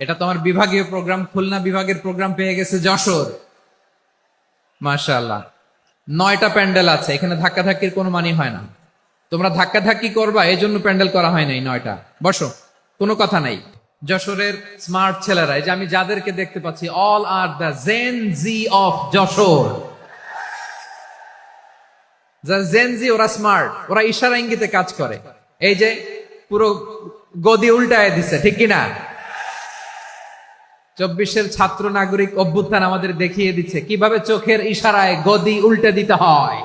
এটা তোমার বিভাগীয় প্রোগ্রাম, খুলনা বিভাগের প্রোগ্রাম পেয়ে গেছে যশোর। মাশাআল্লাহ, 9টা প্যান্ডেল আছে, এখানে ধাক্কাধাক্কির কোনো মানি হয় না। তোমরা ধাক্কাধাক্কি করবা, এই জন্য প্যান্ডেল করা হয় নাই 9টা। বসো, কোনো কথা নাই। যশোরের স্মার্ট ছেলেরা, এই যে আমি যাদেরকে দেখতে পাচ্ছি, all are the Gen Z of Jessore. Gen Z, ওরা স্মার্ট, ওরা ইশারা ইঙ্গিতে কাজ করে। এই যে পুরো গদি উল্টায় দিছে, ঠিক কিনা? 24-এর ছাত্র নাগরিক অভ্যুত্থান আমাদের দেখিয়ে দিচ্ছে কিভাবে চোখের ইশারায় গদি উল্টে দিতে হয়।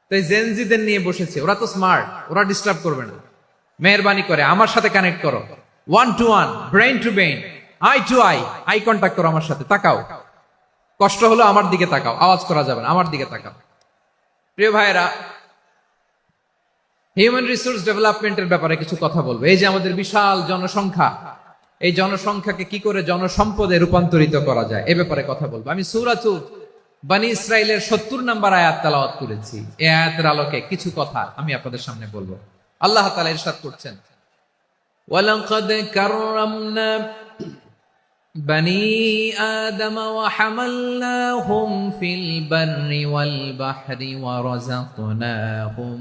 তাই জেনজিদের নিয়ে বসেছে, ওরা তো স্মার্ট, ওরা ডিস্টার্ব করবে না। মেহরবানি করে আমার সাথে কানেক্ট করো, 1 to 1, brain to brain, eye to eye, eye contact করো আমার সাথে, তাকাও। কষ্ট হলো আমার দিকে তাকাও, আওয়াজ করা যাবে না, আমার দিকে তাকাও। প্রিয় ভাইরা, হিউম্যান রিসোর্স ডেভেলপমেন্টের ব্যাপারে কিছু কথা বলবো। এই যে আমাদের বিশাল জনসংখ্যা, এই জনসংখ্যাকে কি করে জনসম্পদে রূপান্তরিত করা যায়, এ ব্যাপারে কথা বলবো। আমি সূরাত বনী ইসরাইলের 70 নম্বর আয়াত তেলাওয়াত করেছি। এই আয়াতের আলোকে কিছু কথা আমি আপনাদের সামনে বলবো। আল্লাহ তাআলা ইরশাদ করছেন, ওয়ালাকাদ কাররামনা বনী আদম ওয়া হামালনাহুম ফিল বাররি ওয়াল বাহরি ওয়া রাযাকনাহুম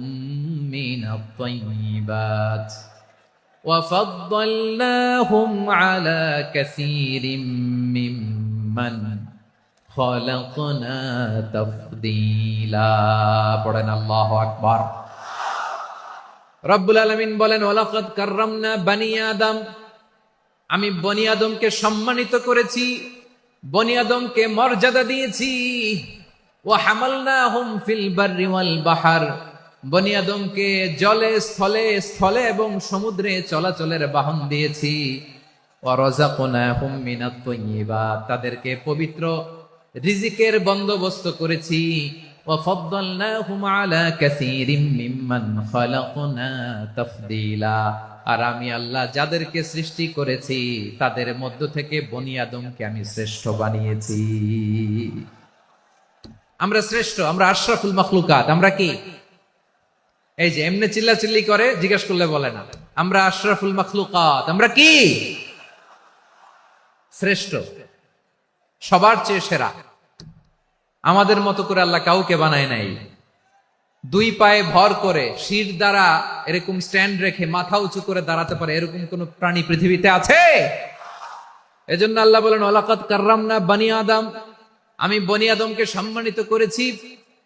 মিনাত তাইয়্যিবাত ওয়া ফাদ্দালনাহুম আলা কাসীরিম মিম্মান খালাকনা তাফদীলা। পড়েন আল্লাহু আকবার। রব্বুল আলামিন বলেন, ওয়ালাকাদ কাররামনা বনী আদম, আমি বনী আদমকে সম্মানিত করেছি, বনী আদমকে মর্যাদা দিয়েছি। ওয়া হামালনাহুম ফিল বাররি ওয়াল বাহর, বনী আদমকে জলে স্থলে, স্থলে এবং সমুদ্রে চলাচলের বাহন দিয়েছি। ওয়া রাযাকনাহুম মিনাত তাইয়্যিবাত, তাদেরকে পবিত্র রিজিকের বন্দোবস্ত করেছি। ওয়া ফাদ্দালনাহুম আলা কাসীরিম মিম্মান খালাকনা তাফদীলা, আর আমি আল্লাহ যাদেরকে সৃষ্টি করেছি তাদের মধ্য থেকে বনী আদমকে আমি শ্রেষ্ঠ বানিয়েছি। আমরা শ্রেষ্ঠ, আমরা আশরাফুল মাখলুকাত। আমরা কি? এই যে এমনি চিল্লাচিল্লি করে, জিজ্ঞেস করলে বলে না। আমরা আশরাফুল মাখলুকাত, আমরা কি? শ্রেষ্ঠ, সবার চেয়ে সেরা। আমাদের মতো করে আল্লাহ কাউকে বানায় নাই। 2 পায়ে ভর করে, শির দ্বারা এরকম স্ট্যান্ড রেখে মাথা উঁচু করে দাঁড়াতে পারে এরকম কোন প্রাণী পৃথিবীতে আছে? এজন্য আল্লাহ বলেন, ওয়ালাকাদ কাররামনা বনী আদম, আমি বনী আদমকে সম্মানিত করেছি,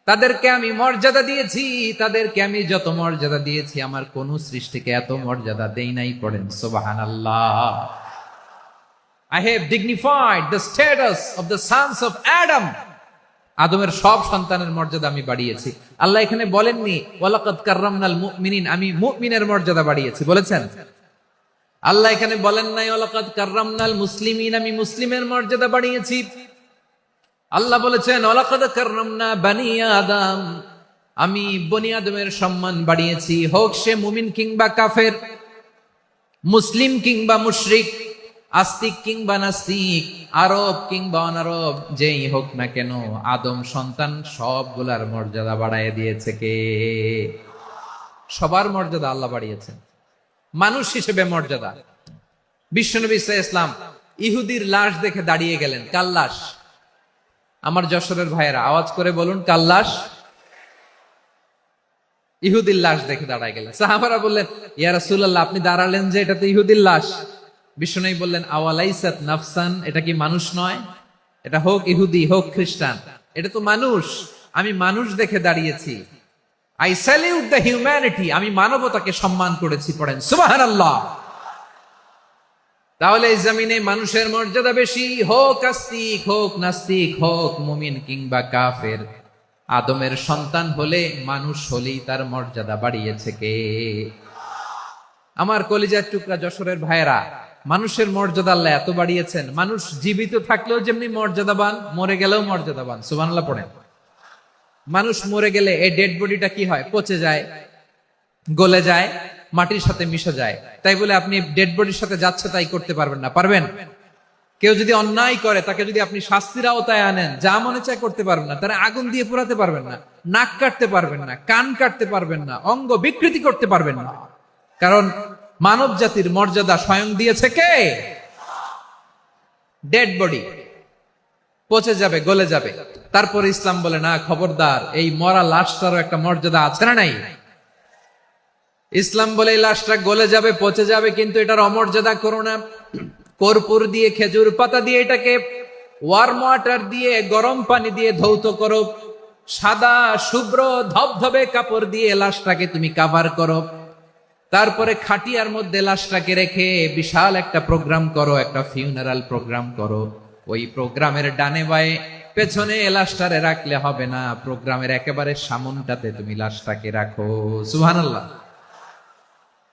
তাদেরকে আমি মর্যাদা দিয়েছি। তাদেরকে আমি যত মর্যাদা দিয়েছি, আমার কোন সৃষ্টিকে এত মর্যাদা দেই নাই। পড়েন সুবহানাল্লাহ। I have dignified the status of the sons of Adam. আদমের সব সন্তানের মর্যাদা আমি বাড়িয়েছি। আল্লাহ এখানে বলেননি ওয়ালাকাদ কাররামনাল মুমিনিন, আমি মুমিনের মর্যাদা বাড়িয়েছি, বলেছেন? আল্লাহ এখানে বলেন নাই ওয়ালাকাদ কাররামনাল মুসলিমিন, আমি মুসলিমের মর্যাদা বাড়িয়েছি। আল্লাহ বলেছেন ওয়ালাকাদ কাররামনা বনী আদম, আমি বনী আদমের সম্মান বাড়িয়েছি। হোক সে মুমিন কিংবা কাফের, মুসলিম কিংবা মুশরিক, আস্তিক কিংবা নাস্তিক, আরব কিংবা অনারব, যেই হোক না কেন, আদম সন্তান সবগুলার মর্যাদা বাড়ায় দিয়েছে কে? সবার মর্যাদা আল্লাহ বাড়িয়েছেন। মানুষ হিসেবে মর্যাদা। বিশ্বনবী সাল্লাল্লাহু আলাইহি ওয়াসাল্লাম ইহুদির লাশ দেখে দাঁড়িয়ে গেলেন। কার লাশ? আমার যশোরের ভাইয়েরা আওয়াজ করে বলুন, কার লাশ? ইহুদির লাশ দেখে দাঁড়ায় গেলেন। সাহাবারা বললেন, ইয়া রাসূলুল্লাহ, আপনি দাঁড়ালেন যে, এটা তো ইহুদির লাশ। বিশ্বনবী বললেন, আওয়ালাইসাত নাফসান, এটা কি মানুষ নয়? এটা হোক ইহুদি হোক খ্রিস্টান, এটা তো মানুষ। আমি মানুষ দেখে দাঁড়িয়েছি। আই স্যালিউট দ্য হিউম্যানিটি, আমি মানবতাকে সম্মান করেছি। পড়েন সুবহানাল্লাহ। তাহলে এই জমিনে মানুষের মর্যাদা বেশি, হোক আস্তিক হোক নাস্তিক, হোক মুমিন কিংবা কাফের। আদমের সন্তান হলে, মানুষ হলেই তার মর্যাদা বাড়িয়েছে কে? আমার কলিজার টুকরা যশোরের ভাইয়েরা, মানুষের মর্যাদা আল্লাহ এত বাড়িয়েছেন, মানুষ জীবিত থাকলেও যেমনি মর্যাদাবান, মরে গেলেও মর্যাদাবান। সুবহানাল্লাহ পড়েন। মানুষ মরে গেলে এই ডেড বডিটা কি হয়? পচে যায়, গলে যায়, মাটির সাথে মিশে যায়। তাই বলে আপনি ডেড বডির সাথে যাচ্ছে তাই করতে পারবেন না? পারবেন? কেউ যদি অন্যায় করে, তাকে যদি আপনি শাস্তির আওতায় আনেন, যা মনে চায় করতে পারবেন না। তারা আগুন দিয়ে পোড়াতে পারবেন না, নাক কাটতে পারবেন না, কান কাটতে পারবেন না, অঙ্গ বিকৃতি করতে পারবেন না। কারণ মানব জাতির মর্যাদা স্বয়ং দিয়েছে কে? ডেড বডি পচে যাবে, গলে যাবে। তারপরে ইসলাম বলে না, খবরদার, এই মরা লাশটারও একটা মর্যাদা আছে না নাই? ইসলাম বলে এই লাশটা গলে যাবে, পচে যাবে, কিন্তু এটার অমর্যাদা করো না। কর্পূর দিয়ে, খেজুর পাতা দিয়ে এটাকে ওয়ার্ম ওয়াটার দিয়ে, গরম পানি দিয়ে ধৌত করো। সাদা শুভ্র ধবধবে কাপড় দিয়ে লাশটাকে তুমি কাভার করো। তারপরে খাটিয়ার মধ্যে লাশটাকে রেখে বিশাল একটা প্রোগ্রাম করো, একটা ফিউনারাল প্রোগ্রাম করো। ওই প্রোগ্রামের ডানে বায়ে পেছনে লাশটারে রাখলে হবে না, প্রোগ্রামের একেবারে সামনটাতে তুমি লাশটাকে রাখো। সুবহানাল্লাহ।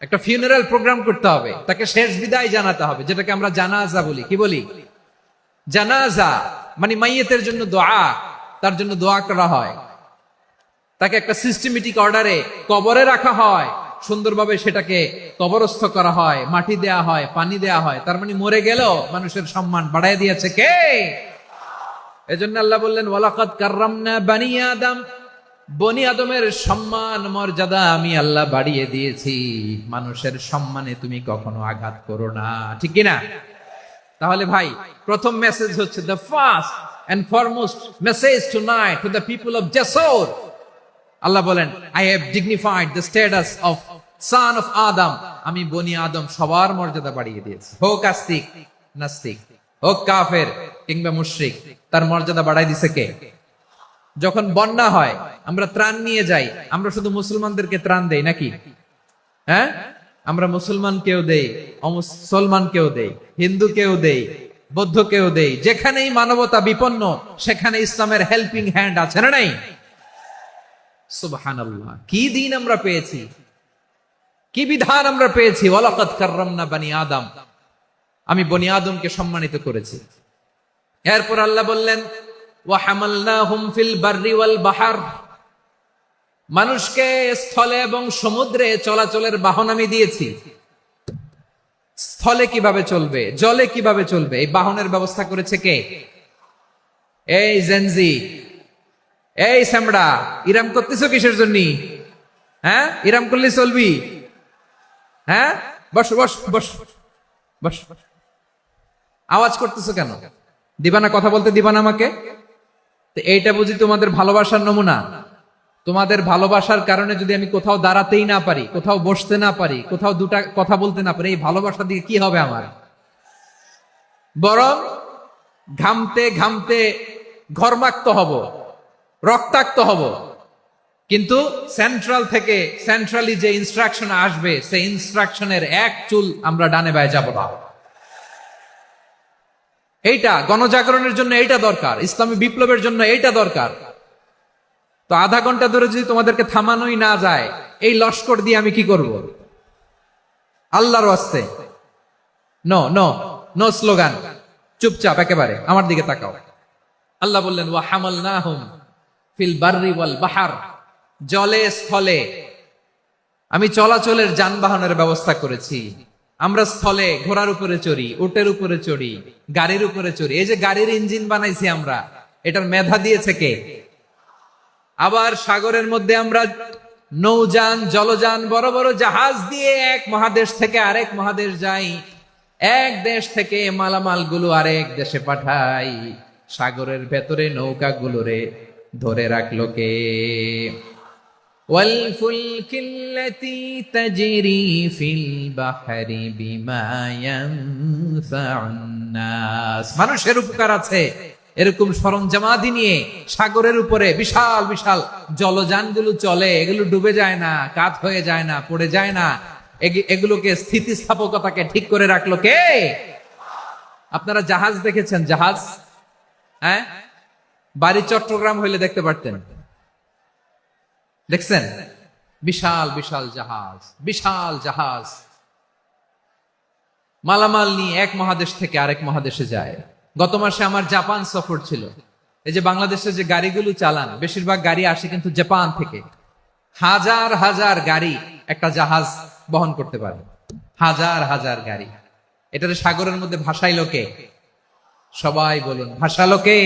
একটা ফিউনারাল প্রোগ্রাম করতে হবে, তাকে শেষ বিদায় জানাতে হবে, যেটাকে আমরা জানাজা বলি। কি বলি? জানাজা মানে মাইয়েতের জন্য দোয়া, তার জন্য দোয়া করা হয়, তাকে একটা সিস্টেমেটিক অর্ডারে কবরে রাখা হয়, সুন্দরভাবে সেটাকে কবরস্থ করা হয়, মাটি দেয়া হয়, পানি দেয়া হয়। তার মানে মরে গেলেও মানুষের সম্মান বাড়ায় দিয়েছে কে? এজন্য আল্লাহ বললেন ওয়ালাকাদ কাররামনা বানি আদম, বনি আদমের সম্মান মর্যাদা আমি আল্লাহ বাড়িয়ে দিয়েছি। মানুষের সম্মানে তুমি কখনো আঘাত করো না, ঠিক কিনা? তাহলে ভাই, প্রথম মেসেজ হচ্ছে, the first and foremost message tonight to the people of Jessore. আল্লাহ বলেন, I have dignified the status of son of Adam. আমি বনি আদম সবার মর্যাদা বাড়িয়ে দিয়েছি, হোক আস্তিক নাস্তিক, হোক কাফের কিংবা মুশরিক, তার মর্যাদা বাড়াই দিছে কে? যখন বন্যা হয়, আমরা ত্রাণ নিয়ে যাই, আমরা শুধু মুসলমানদেরকে ত্রাণ দেই নাকি? হ্যাঁ, আমরা মুসলমান কেউ দেই, অমুসলমান কেউ দেই, হিন্দু কেউ দেই, বৌদ্ধ কেউ দেই। যেখানেই মানবতা বিপন্ন, সেখানে ইসলামের হেল্পিং হ্যান্ড আছে না নাই? সুবহানাল্লাহ। কি দিন আমরা পেয়েছি, কি বিধান আমরা পেয়েছি। ওয়ালাকাদ কাররামনা বানি আদম, আমি বনি আদমকে সম্মানিত করেছি। এরপর আল্লাহ বললেন ওয়া হামালনাহুম ফিল বাররি ওয়াল বাহর, মানুষকে স্থলে এবং সমুদ্রে চলাচলের বাহন আমি দিয়েছি। স্থলে কিভাবে চলবে, জলে কিভাবে চলবে, এই বাহনের ব্যবস্থা করেছে কে? এই জেনজি, এই সামড়া, ইরাম করতেছো কিসের জন্য? হ্যাঁ, ইরাম করলে চলবি? হ্যাঁ, বস বস বস বস। আওয়াজ করতেছো কেন? দিবানা, কথা বলতে দিবানা আমাকে? তো এইটা বুঝি তোমাদের ভালোবাসার নমুনা? তোমাদের ভালোবাসার কারণে যদি আমি কোথাও দাঁড়াতেই না পারি, কোথাও বসতে না পারি, কোথাও দুটা কথা বলতে না পারি, এই ভালোবাসা দিয়ে কি হবে আমার? বরং ঘামতে ঘামতে ঘর্মাক্ত হব, রক্তাক্ত হব। কিন্তু সেন্ট্রাল থেকে, সেন্ট্রালি যে ইনস্ট্রাকশন আসবে, সেই ইনস্ট্রাকশনের এক চুল আমরা ডানে বায়ে যাব না। এইটা গণজাগরণের জন্য এইটা দরকার, ইসলামী বিপ্লবের জন্য এইটা দরকার। তো আধা ঘন্টা ধরে যদি তোমাদেরকে থামানোই না যায়, এই লস্কর দিয়ে আমি কি করব? আল্লাহর ওয়াস্তে নো নো নো স্লোগান, চুপচাপ একেবারে আমার দিকে তাকাও। আল্লাহ বললেন ওয়া হামালনাহুম ফিল বাররি ওয়াল বাহর, জলে স্থলে আমি চলাচলের যানবাহনের ব্যবস্থা করেছি। আমরা স্থলে ঘোড়ার উপরে চড়ি, উটের উপরে চড়ি, গাড়ির উপরে চড়ি। এই যে গাড়ির ইঞ্জিন বানাইছি আমরা, এটার মেধা দিয়েছে কে? আবার সাগরের মধ্যে আমরা নৌযান, জলযান, বড় বড় জাহাজ দিয়ে এক মহাদেশ থেকে আরেক মহাদেশ যাই, এক দেশ থেকে মালামাল গুলো আরেক দেশে পাঠাই। সাগরের ভেতরে নৌকা গুলোরে ধরে রাখলো কে? ওয়ালফুলকিল্লাতী তাজরি ফিল বাহরি বিমা ইয়ানফাউন নাস, মানুষের উপকার আছে এরকম সরঞ্জামাদি নিয়ে সাগরের উপরে বিশাল বিশাল জলযানগুলো চলে। এগুলো ডুবে যায় না, কাত হয়ে যায় না, পড়ে যায় না। এগুলোকে স্থিতিস্থাপকতাকে ঠিক করে রাখলো কে? আপনারা জাহাজ দেখেছেন? জাহাজ, হ্যাঁ, বাড়ি চট্টগ্রাম হইলে দেখতে পারতেন। দেখছেন? বিশাল বিশাল জাহাজ, বিশাল জাহাজ মালামাল নিয়ে এক মহাদেশ থেকে আরেক মহাদেশে যায়। গত মাসে আমার জাপান সফর ছিল। এই যে বাংলাদেশে যে গাড়িগুলো চালান, বেশিরভাগ গাড়ি আসে কিন্তু জাপান থেকে। হাজার হাজার গাড়ি একটা জাহাজ বহন করতে পারে, হাজার হাজার গাড়ি। এটারে সাগরের মধ্যে ভাসাইলো কে? সবাই বলুন, ভাসালো কে?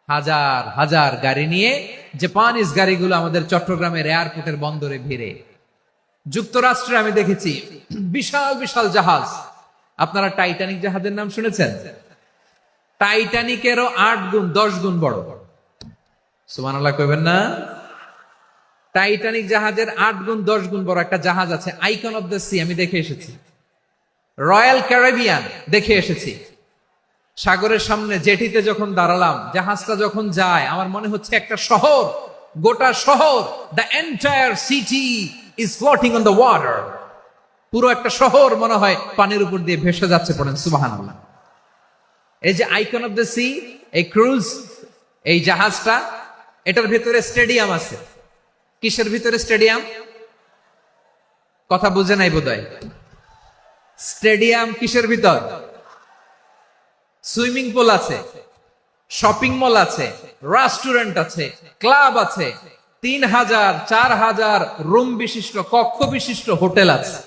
হাজার হাজার গাড়ি নিয়ে জাপানিজ গাড়িগুলো আমাদের চট্টগ্রামের এয়ারপোর্টের বন্দরে ভিড়ে। যুক্তরাষ্ট্রে আমি দেখেছি বিশাল বিশাল জাহাজ। আপনারা টাইটানিক জাহাজের নাম শুনেছেন? টাইটানিকেরও 8 গুণ 10 গুণ বড়। সুবহানাল্লাহ কইবেন না? টাইটানিক জাহাজের 8 গুণ 10 গুণ বড় একটা জাহাজ আছে, আইকন অফ দ্য সি, আমি দেখে এসেছি। রয়্যাল ক্যারিবিয়ান দেখে এসেছি। সাগরের সামনে জেটিতে যখন দাঁড়ালাম, জাহাজটা যখন যায়, আমার মনে হচ্ছে একটা শহর, গোটা শহর, the entire city is floating on the water. পুরো একটা শহর মনে হয় পানির উপর দিয়ে ভেসে যাচ্ছে। পড়েন সুবহানাল্লাহ। এই যে আইকন অফ দ্য সি, এই ক্রুজ, এই জাহাজটা, এটার ভিতরে স্টেডিয়াম আছে। কিসের ভিতরে স্টেডিয়াম? কথা বুঝে নাই বোধহয়। স্টেডিয়াম কিসের ভিতর? সুইমিং পুল আছে, শপিং মল আছে, রেস্টুরেন্ট আছে, ক্লাব আছে, 3000 4000 রুম বিশিষ্ট, কক্ষ বিশিষ্ট হোটেল আছে।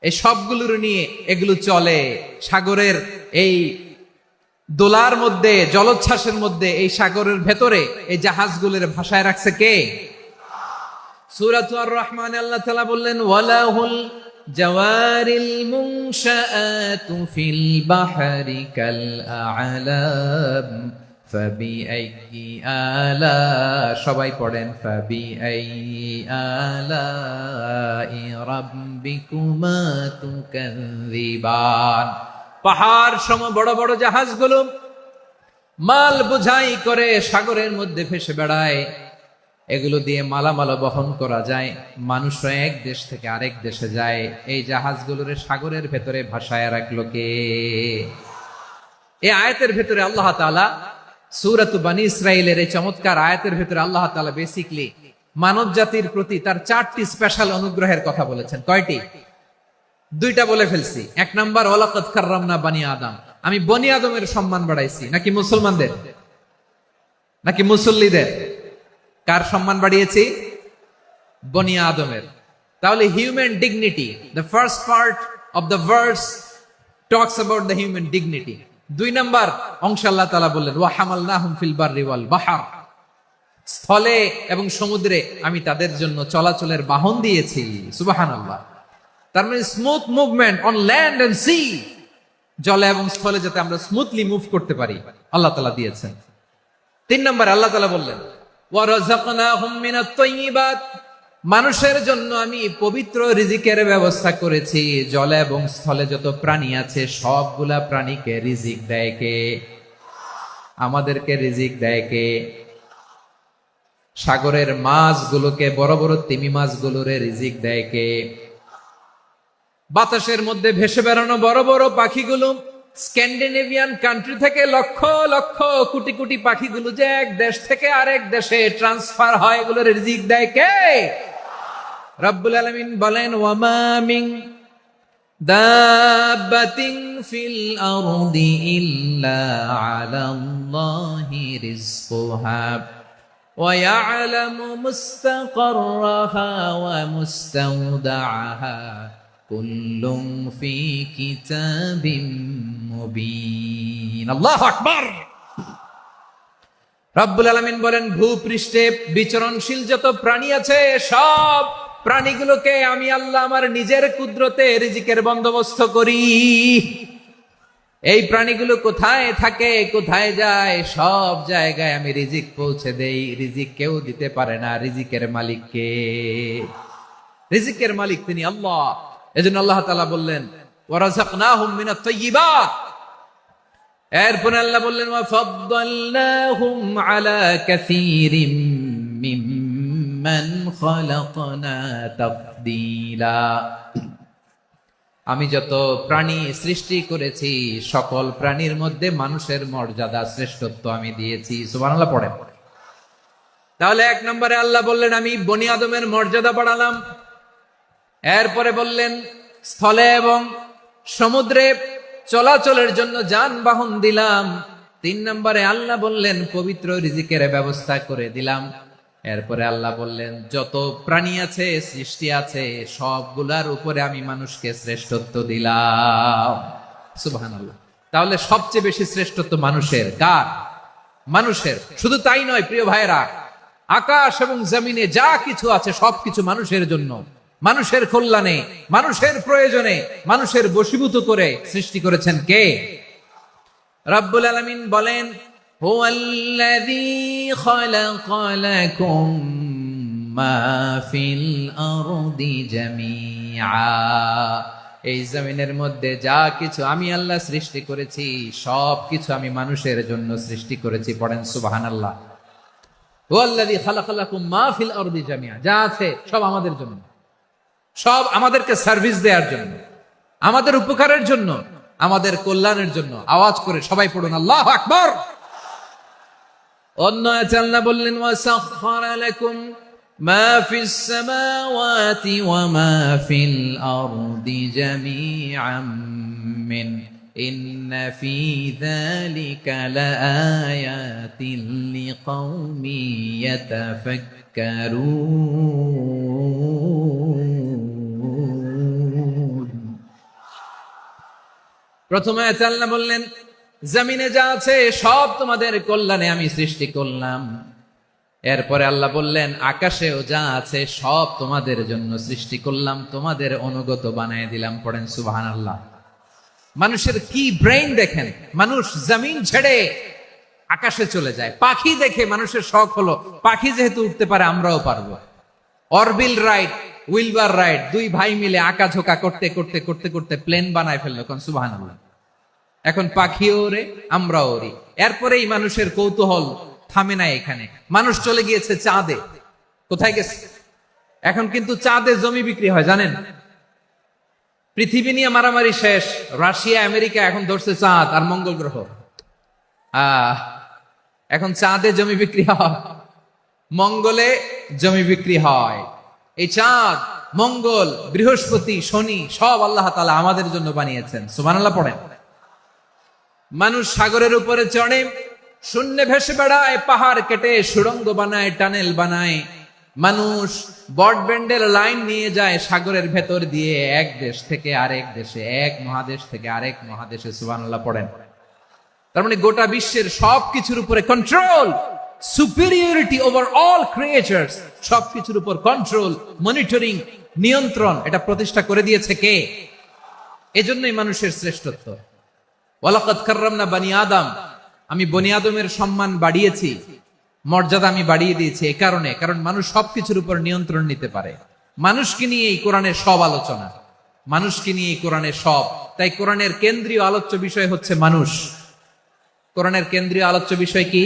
এই সবগুলোর নিয়ে এগুলো চলে সাগরের এই দোলার মধ্যে, জলোচ্ছ্বাসের মধ্যে, এই সাগরের ভেতরে এই জাহাজগুলোর ভাষায় রাখছে কে? সূরাতুর রহমানে আল্লাহ তাআলা বললেন, ওয়ালাহুল জাওয়ারিল মুনশাআতু ফিল বাহরি কাল আ'লাম ফাবিআইয়ি আলা, সবাই পড়েন, ফাবিআইয়ি আলাই রাব্বিকুমা তুকাযযিবান। পাহাড় সম বড় বড় জাহাজগুলো মাল বোঝাই করে সাগরের মধ্যে ভেসে বেড়ায়। এগুলো দিয়ে মালামাল বহন করা যায়, মানুষরা এক দেশ থেকে আরেক দেশে যায়। এই জাহাজগুলোর সাগরের ভেতরে ভাসায় রাখলো কে? এই আয়াতের ভেতরে আল্লাহ তাআলা সূরাতু বনী ইসরাঈলের এই চমৎকার আয়াতের ভেতরে আল্লাহ তাআলা বেসিক্যালি মানব জাতির প্রতি তার 4টি স্পেশাল অনুগ্রহের কথা বলেছেন। কয়টি? 2টা বলে ফেলছি। 1 নাম্বার, ওয়ালাকাদ কাররামনা বনী আদম, আমি বনী আদমের সম্মান বাড়াইছি। নাকি মুসলমানদের? নাকি মুসল্লিদের? কার সম্মান বাড়িয়েছি? বনী আদমের। তাহলে human dignity, the first part of the verse talks about the human dignity. 2 number অংশ আল্লাহ তাআলা বললেন, ওয়া হামালনাহুম ফিল বাররি ওয়াল বাহর, স্থলে এবং সমুদ্রে আমি তাদের জন্য চলাচলের বাহন দিয়েছি। সুবহানাল্লাহ। তার মানে smooth movement on land and sea, জলে এবং স্থলে যাতে আমরা স্মুথলি মুভ করতে পারি আল্লাহ তাআলা দিয়েছেন। 3 নাম্বার আল্লাহ তাআলা বললেন, ওয়া রাযাকনাহুম মিনাত তাইয়্যিবাত, মানুষের জন্য আমি পবিত্র রিজিকের ব্যবস্থা করেছি। জলে এবং স্থলে যত প্রাণী আছে সবগুলা প্রাণীকে রিজিক দেয় কে? আমাদেরকে রিজিক দেয় কে? সাগরের মাছগুলোকে, বড় বড় তিমি মাছগুলোরে রিজিক দেয় কে? বাতাসের মধ্যে ভেসে বেড়ানো বড় বড় পাখিগুলো, স্ক্যান্ডিনেভিয়ান কান্ট্রি থেকে লক্ষ লক্ষ কোটি কোটি পাখিগুলো যে এক দেশ থেকে আরেক দেশে ট্রান্সফার হয়, এগুলোর রিজিক দেয় কে? রব্বুল আলামিন বলেন, ওয়ামা মিন দাব্বাতিন ফিল আরদি ইল্লা আলাল্লাহি রিজকুহা ওয়া ইয়ালামু মুস্তাকাররাহা ওয়া মুস্তাওদাআহা কুল্লুম ফি কিতাবিম মুবিন। আল্লাহু আকবার। রব্বুল আলামিন বলেন, ভূপৃষ্ঠে বিচরণশীল যত প্রাণী আছে সব প্রাণীগুলোকে আমি আল্লাহ আমার নিজের কুদরতে রিজিকের বন্দোবস্ত করি। এই প্রাণীগুলো কোথায় থাকে, কোথায় যায়, সব জায়গায় আমি রিজিক পৌঁছে দেই। রিজিক কেউ দিতে পারে না, রিজিকের মালিক কে? রিজিকের মালিক তিনি আল্লাহ। এজন্য আল্লাহ তাআলা বললেন, ওয়া রাযাকনাহুম মিনাত তাইয়্যিবাত। এরপরে আল্লাহ বললেন, ওয়া ফাদ্দালনাহুম আলা কাসীরিম মিম্মান খালাকনা তাফদীলা। আমি যত প্রাণী সৃষ্টি করেছি সকল প্রাণীর মধ্যে মানুষের মর্যাদা, শ্রেষ্ঠত্ব আমি দিয়েছি। সুবহানাল্লাহ পড়েন। তাহলে 1 নম্বরে আল্লাহ বললেন, আমি বনী আদমের মর্যাদা বাড়ালাম। এরপরে বললেন, স্থলে এবং সমুদ্রে চলাচলের জন্য যানবাহন দিলাম। 3 নম্বরে আল্লাহ বললেন, পবিত্র রিজিকের ব্যবস্থা করে দিলাম। এরপরে আল্লাহ বললেন, যত প্রাণী আছে, সৃষ্টি আছে, সবগুলার উপরে আমি মানুষকে শ্রেষ্ঠত্ব দিলাম। সুবহানাল্লাহ। তাহলে সবচেয়ে বেশি শ্রেষ্ঠত্ব মানুষের। কার? মানুষের। শুধু তাই নয় প্রিয় ভাইরা, আকাশ এবং জমিনে যা কিছু আছে সবকিছু মানুষের জন্য। মানুষের কল্যাণে, মানুষের প্রয়োজনে, মানুষের বশীভূত করে সৃষ্টি করেছেন কে? রাব্বুল আলামিন বলেন, হুয়াল্লাযী খালাকা লাকুম মা ফিল আরদি জামিআ। এই জমিনের মধ্যে যা কিছু আমি আল্লাহ সৃষ্টি করেছি, সব কিছু আমি মানুষের জন্য সৃষ্টি করেছি। পড়েন সুবহানাল্লাহ। হুয়াল্লাযী খালাকা লাকুম মা ফিল আরদি জামিআ, যা আছে সব আমাদের জন্য, সব আমাদেরকে সার্ভিস দেওয়ার জন্য, আমাদের উপকারের জন্য, আমাদের কল্যাণের জন্য। আওয়াজ করে সবাই পড়ুন আল্লাহু আকবার। অন্য আয়াতে আল্লাহ বললেন, ওয়াসাখখারা লাকুম মা ফিস সামাওয়াতি ওয়া মা ফিল আরদি জামিআন মিন ইন্না ফি যালিকা লাআয়াতিন লিকাউমিন ইয়াতাফাক্কারুন। প্রথমে আল্লাহ বললেন, জমিনে যা আছে সব তোমাদের কল্যাণে আমি সৃষ্টি করলাম। এরপরে আল্লাহ বললেন, আকাশেও যা আছে সব তোমাদের জন্য সৃষ্টি করলাম, তোমাদের অনুগত বানিয়ে দিলাম। পড়েন সুবহানাল্লাহ। মানুষের কি ব্রেইন দেখেন, মানুষ জমিন ছেড়ে আকাশে চলে যায়। পাখি দেখে মানুষের শখ হলো, পাখি যেহেতু উঠতে পারে আমরাও পারবো। অরবিল রাইট, উইলবার রাইট, দুই ভাই মিলে আঁকা ঝোঁকা করতে করতে করতে করতে প্লেন বানায় ফেললো। কোন সুবহানাল্লাহ। এখন পাখিও ওরে, আমরাও ওরি। এরপরেই মানুষের কৌতূহল থামে না এখানে। মানুষ চলে গিয়েছে চাঁদে। কোথায় গেছে? এখন কিন্তু চাঁদে জমি বিক্রি হয়, জানেন? পৃথিবী নিয়ে মারামারি শেষ। রাশিয়া আমেরিকা এখন ধরছে চাঁদ আর মঙ্গল গ্রহ। এখন চাঁদে জমি বিক্রি হয়, মঙ্গলে জমি বিক্রি হয়। এই চাঁদ, মঙ্গল, বৃহস্পতি, শনি সব আল্লাহ তাআলা আমাদের জন্য বানিয়েছেন। সুবহানাল্লাহ পড়েন। মানুষ সাগরের উপরে চড়ে, শূন্যে ভেসে বেড়ায়, পাহাড় কেটে সুড়ঙ্গ বানায়, টানেল বানায়। মানুষ ব্রডব্যান্ডের লাইন নিয়ে যায় সাগরের ভেতর দিয়ে, এক দেশ থেকে আরেক দেশে, এক মহাদেশ থেকে আরেক মহাদেশে। সুবহানাল্লাহ পড়েন। তার মানে গোটা বিশ্বের সবকিছুর উপরে control, superiority over all creatures, সবকিছুর উপর কন্ট্রোল, মনিটরিং, নিয়ন্ত্রণ, এটা প্রতিষ্ঠা করে দিয়েছে কে? এজন্যই মানুষের শ্রেষ্ঠত্ব। ওয়ালাকাদ কাররামনা বানি আদম, আমি বনি আদমের সম্মান বাড়িয়েছি, মর্যাদা আমি বাড়িয়ে দিয়েছি। এই কারণে, কারণ মানুষ সবকিছুর উপর নিয়ন্ত্রণ নিতে পারে। মানুষকে নিয়ে এই কোরআনের সব আলোচনা, মানুষকে নিয়ে এই কোরআনের সব। তাই কোরআনের কেন্দ্রীয় আলোচ্য বিষয় হচ্ছে মানুষ। কোরআনের কেন্দ্রীয় আলোচ্য বিষয় কি?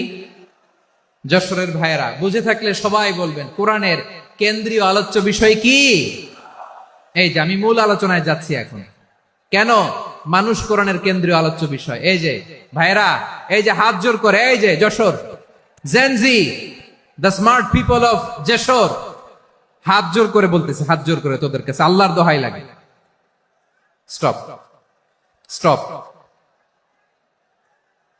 যশোরের ভাইয়েরা বুঝে থাকলে সবাই বলবেন, কোরআনের কেন্দ্রীয় আলোচ্য বিষয় কি? এই যে আমি মূল আলোচনায় যাচ্ছি এখন। কেন মানুষ কোরআনের কেন্দ্রীয় আলোচ্য বিষয়? এই যে ভাইয়েরা, এই যে হাত জোর করে, এই যে Jessore Gen Z, the smart people of Jessore, হাত জোর করে বলতেছে, হাত জোর করে তোদের কাছে আল্লাহর দোহাই লাগে, স্টপ স্টপ।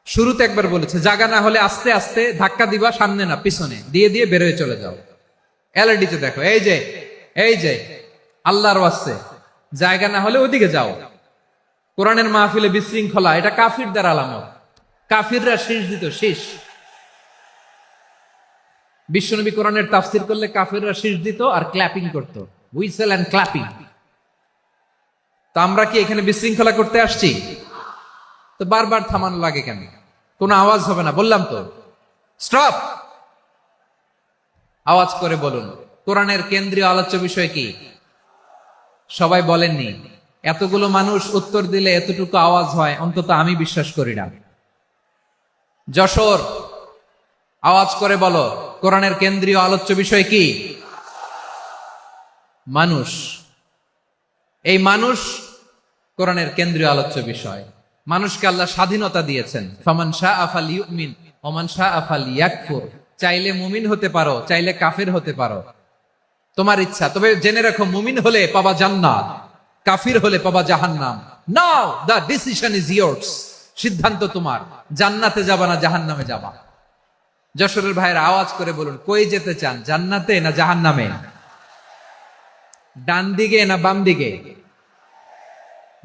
শুরুতে একবার বলেছে, জায়গা না হলে আস্তে আস্তে ধাক্কা দিবা, সামনে না পিছনে, দিয়ে দিয়ে বেরোয় চলে যাও। এলইডিতে দেখো, এই যে এই যে আল্লাহর ওয়াস্তে জায়গা না হলে ওদিকে যাও। কোরআনের মাহফিলে বিশৃঙ্খলা, এটা কাফিরদের আলামত। কাফিররা শীষ দিত, শীষ। বিশ্বনবী কোরআনের তাফসির করলে কাফিররা শীষ দিত আর ক্ল্যাপিং করত, হুইসেল এন্ড ক্ল্যাপিং। তো আমরা কি এখানে বিশৃঙ্খলা করতে আসছি? তো বারবার থামানো লাগে কেন? কোনো আওয়াজ হবে না, বললাম তো, স্টপ। আওয়াজ করে বলুন, কোরআনের কেন্দ্রীয় আলোচ্য বিষয় কি? সবাই বলেননি। এতগুলো মানুষ উত্তর দিলে এতটুকু আওয়াজ হয়, অন্তত আমি বিশ্বাস করি না। যশোর, আওয়াজ করে বলো, কোরআনের কেন্দ্রীয় আলোচ্য বিষয় কি? মানুষ। এই মানুষ কোরআনের কেন্দ্রীয় আলোচ্য বিষয়। মানুষকে আল্লাহ স্বাধীনতা দিয়েছেন। ফামান শাআ ফালইউমিন ওয়া মান শাআ ফালইয়াকফুর। চাইলে মুমিন হতে পারো, চাইলে কাফের হতে পারো, তোমার ইচ্ছা। তবে জেনে রাখো, মুমিন হলে পাবা জান্নাত, কাফির হলে পাবা জাহান্নাম। নাও দ্য ডিসিশন ইজ ইয়ার্স। সিদ্ধান্ত তোমার, জান্নাতে যাবা না জাহান্নামে যাবা। যশোরের ভাইয়েরা আওয়াজ করে বলুন, কই যেতে চান, জান্নাতে না জাহান্নামে? ডান দিকে না বাম দিকে?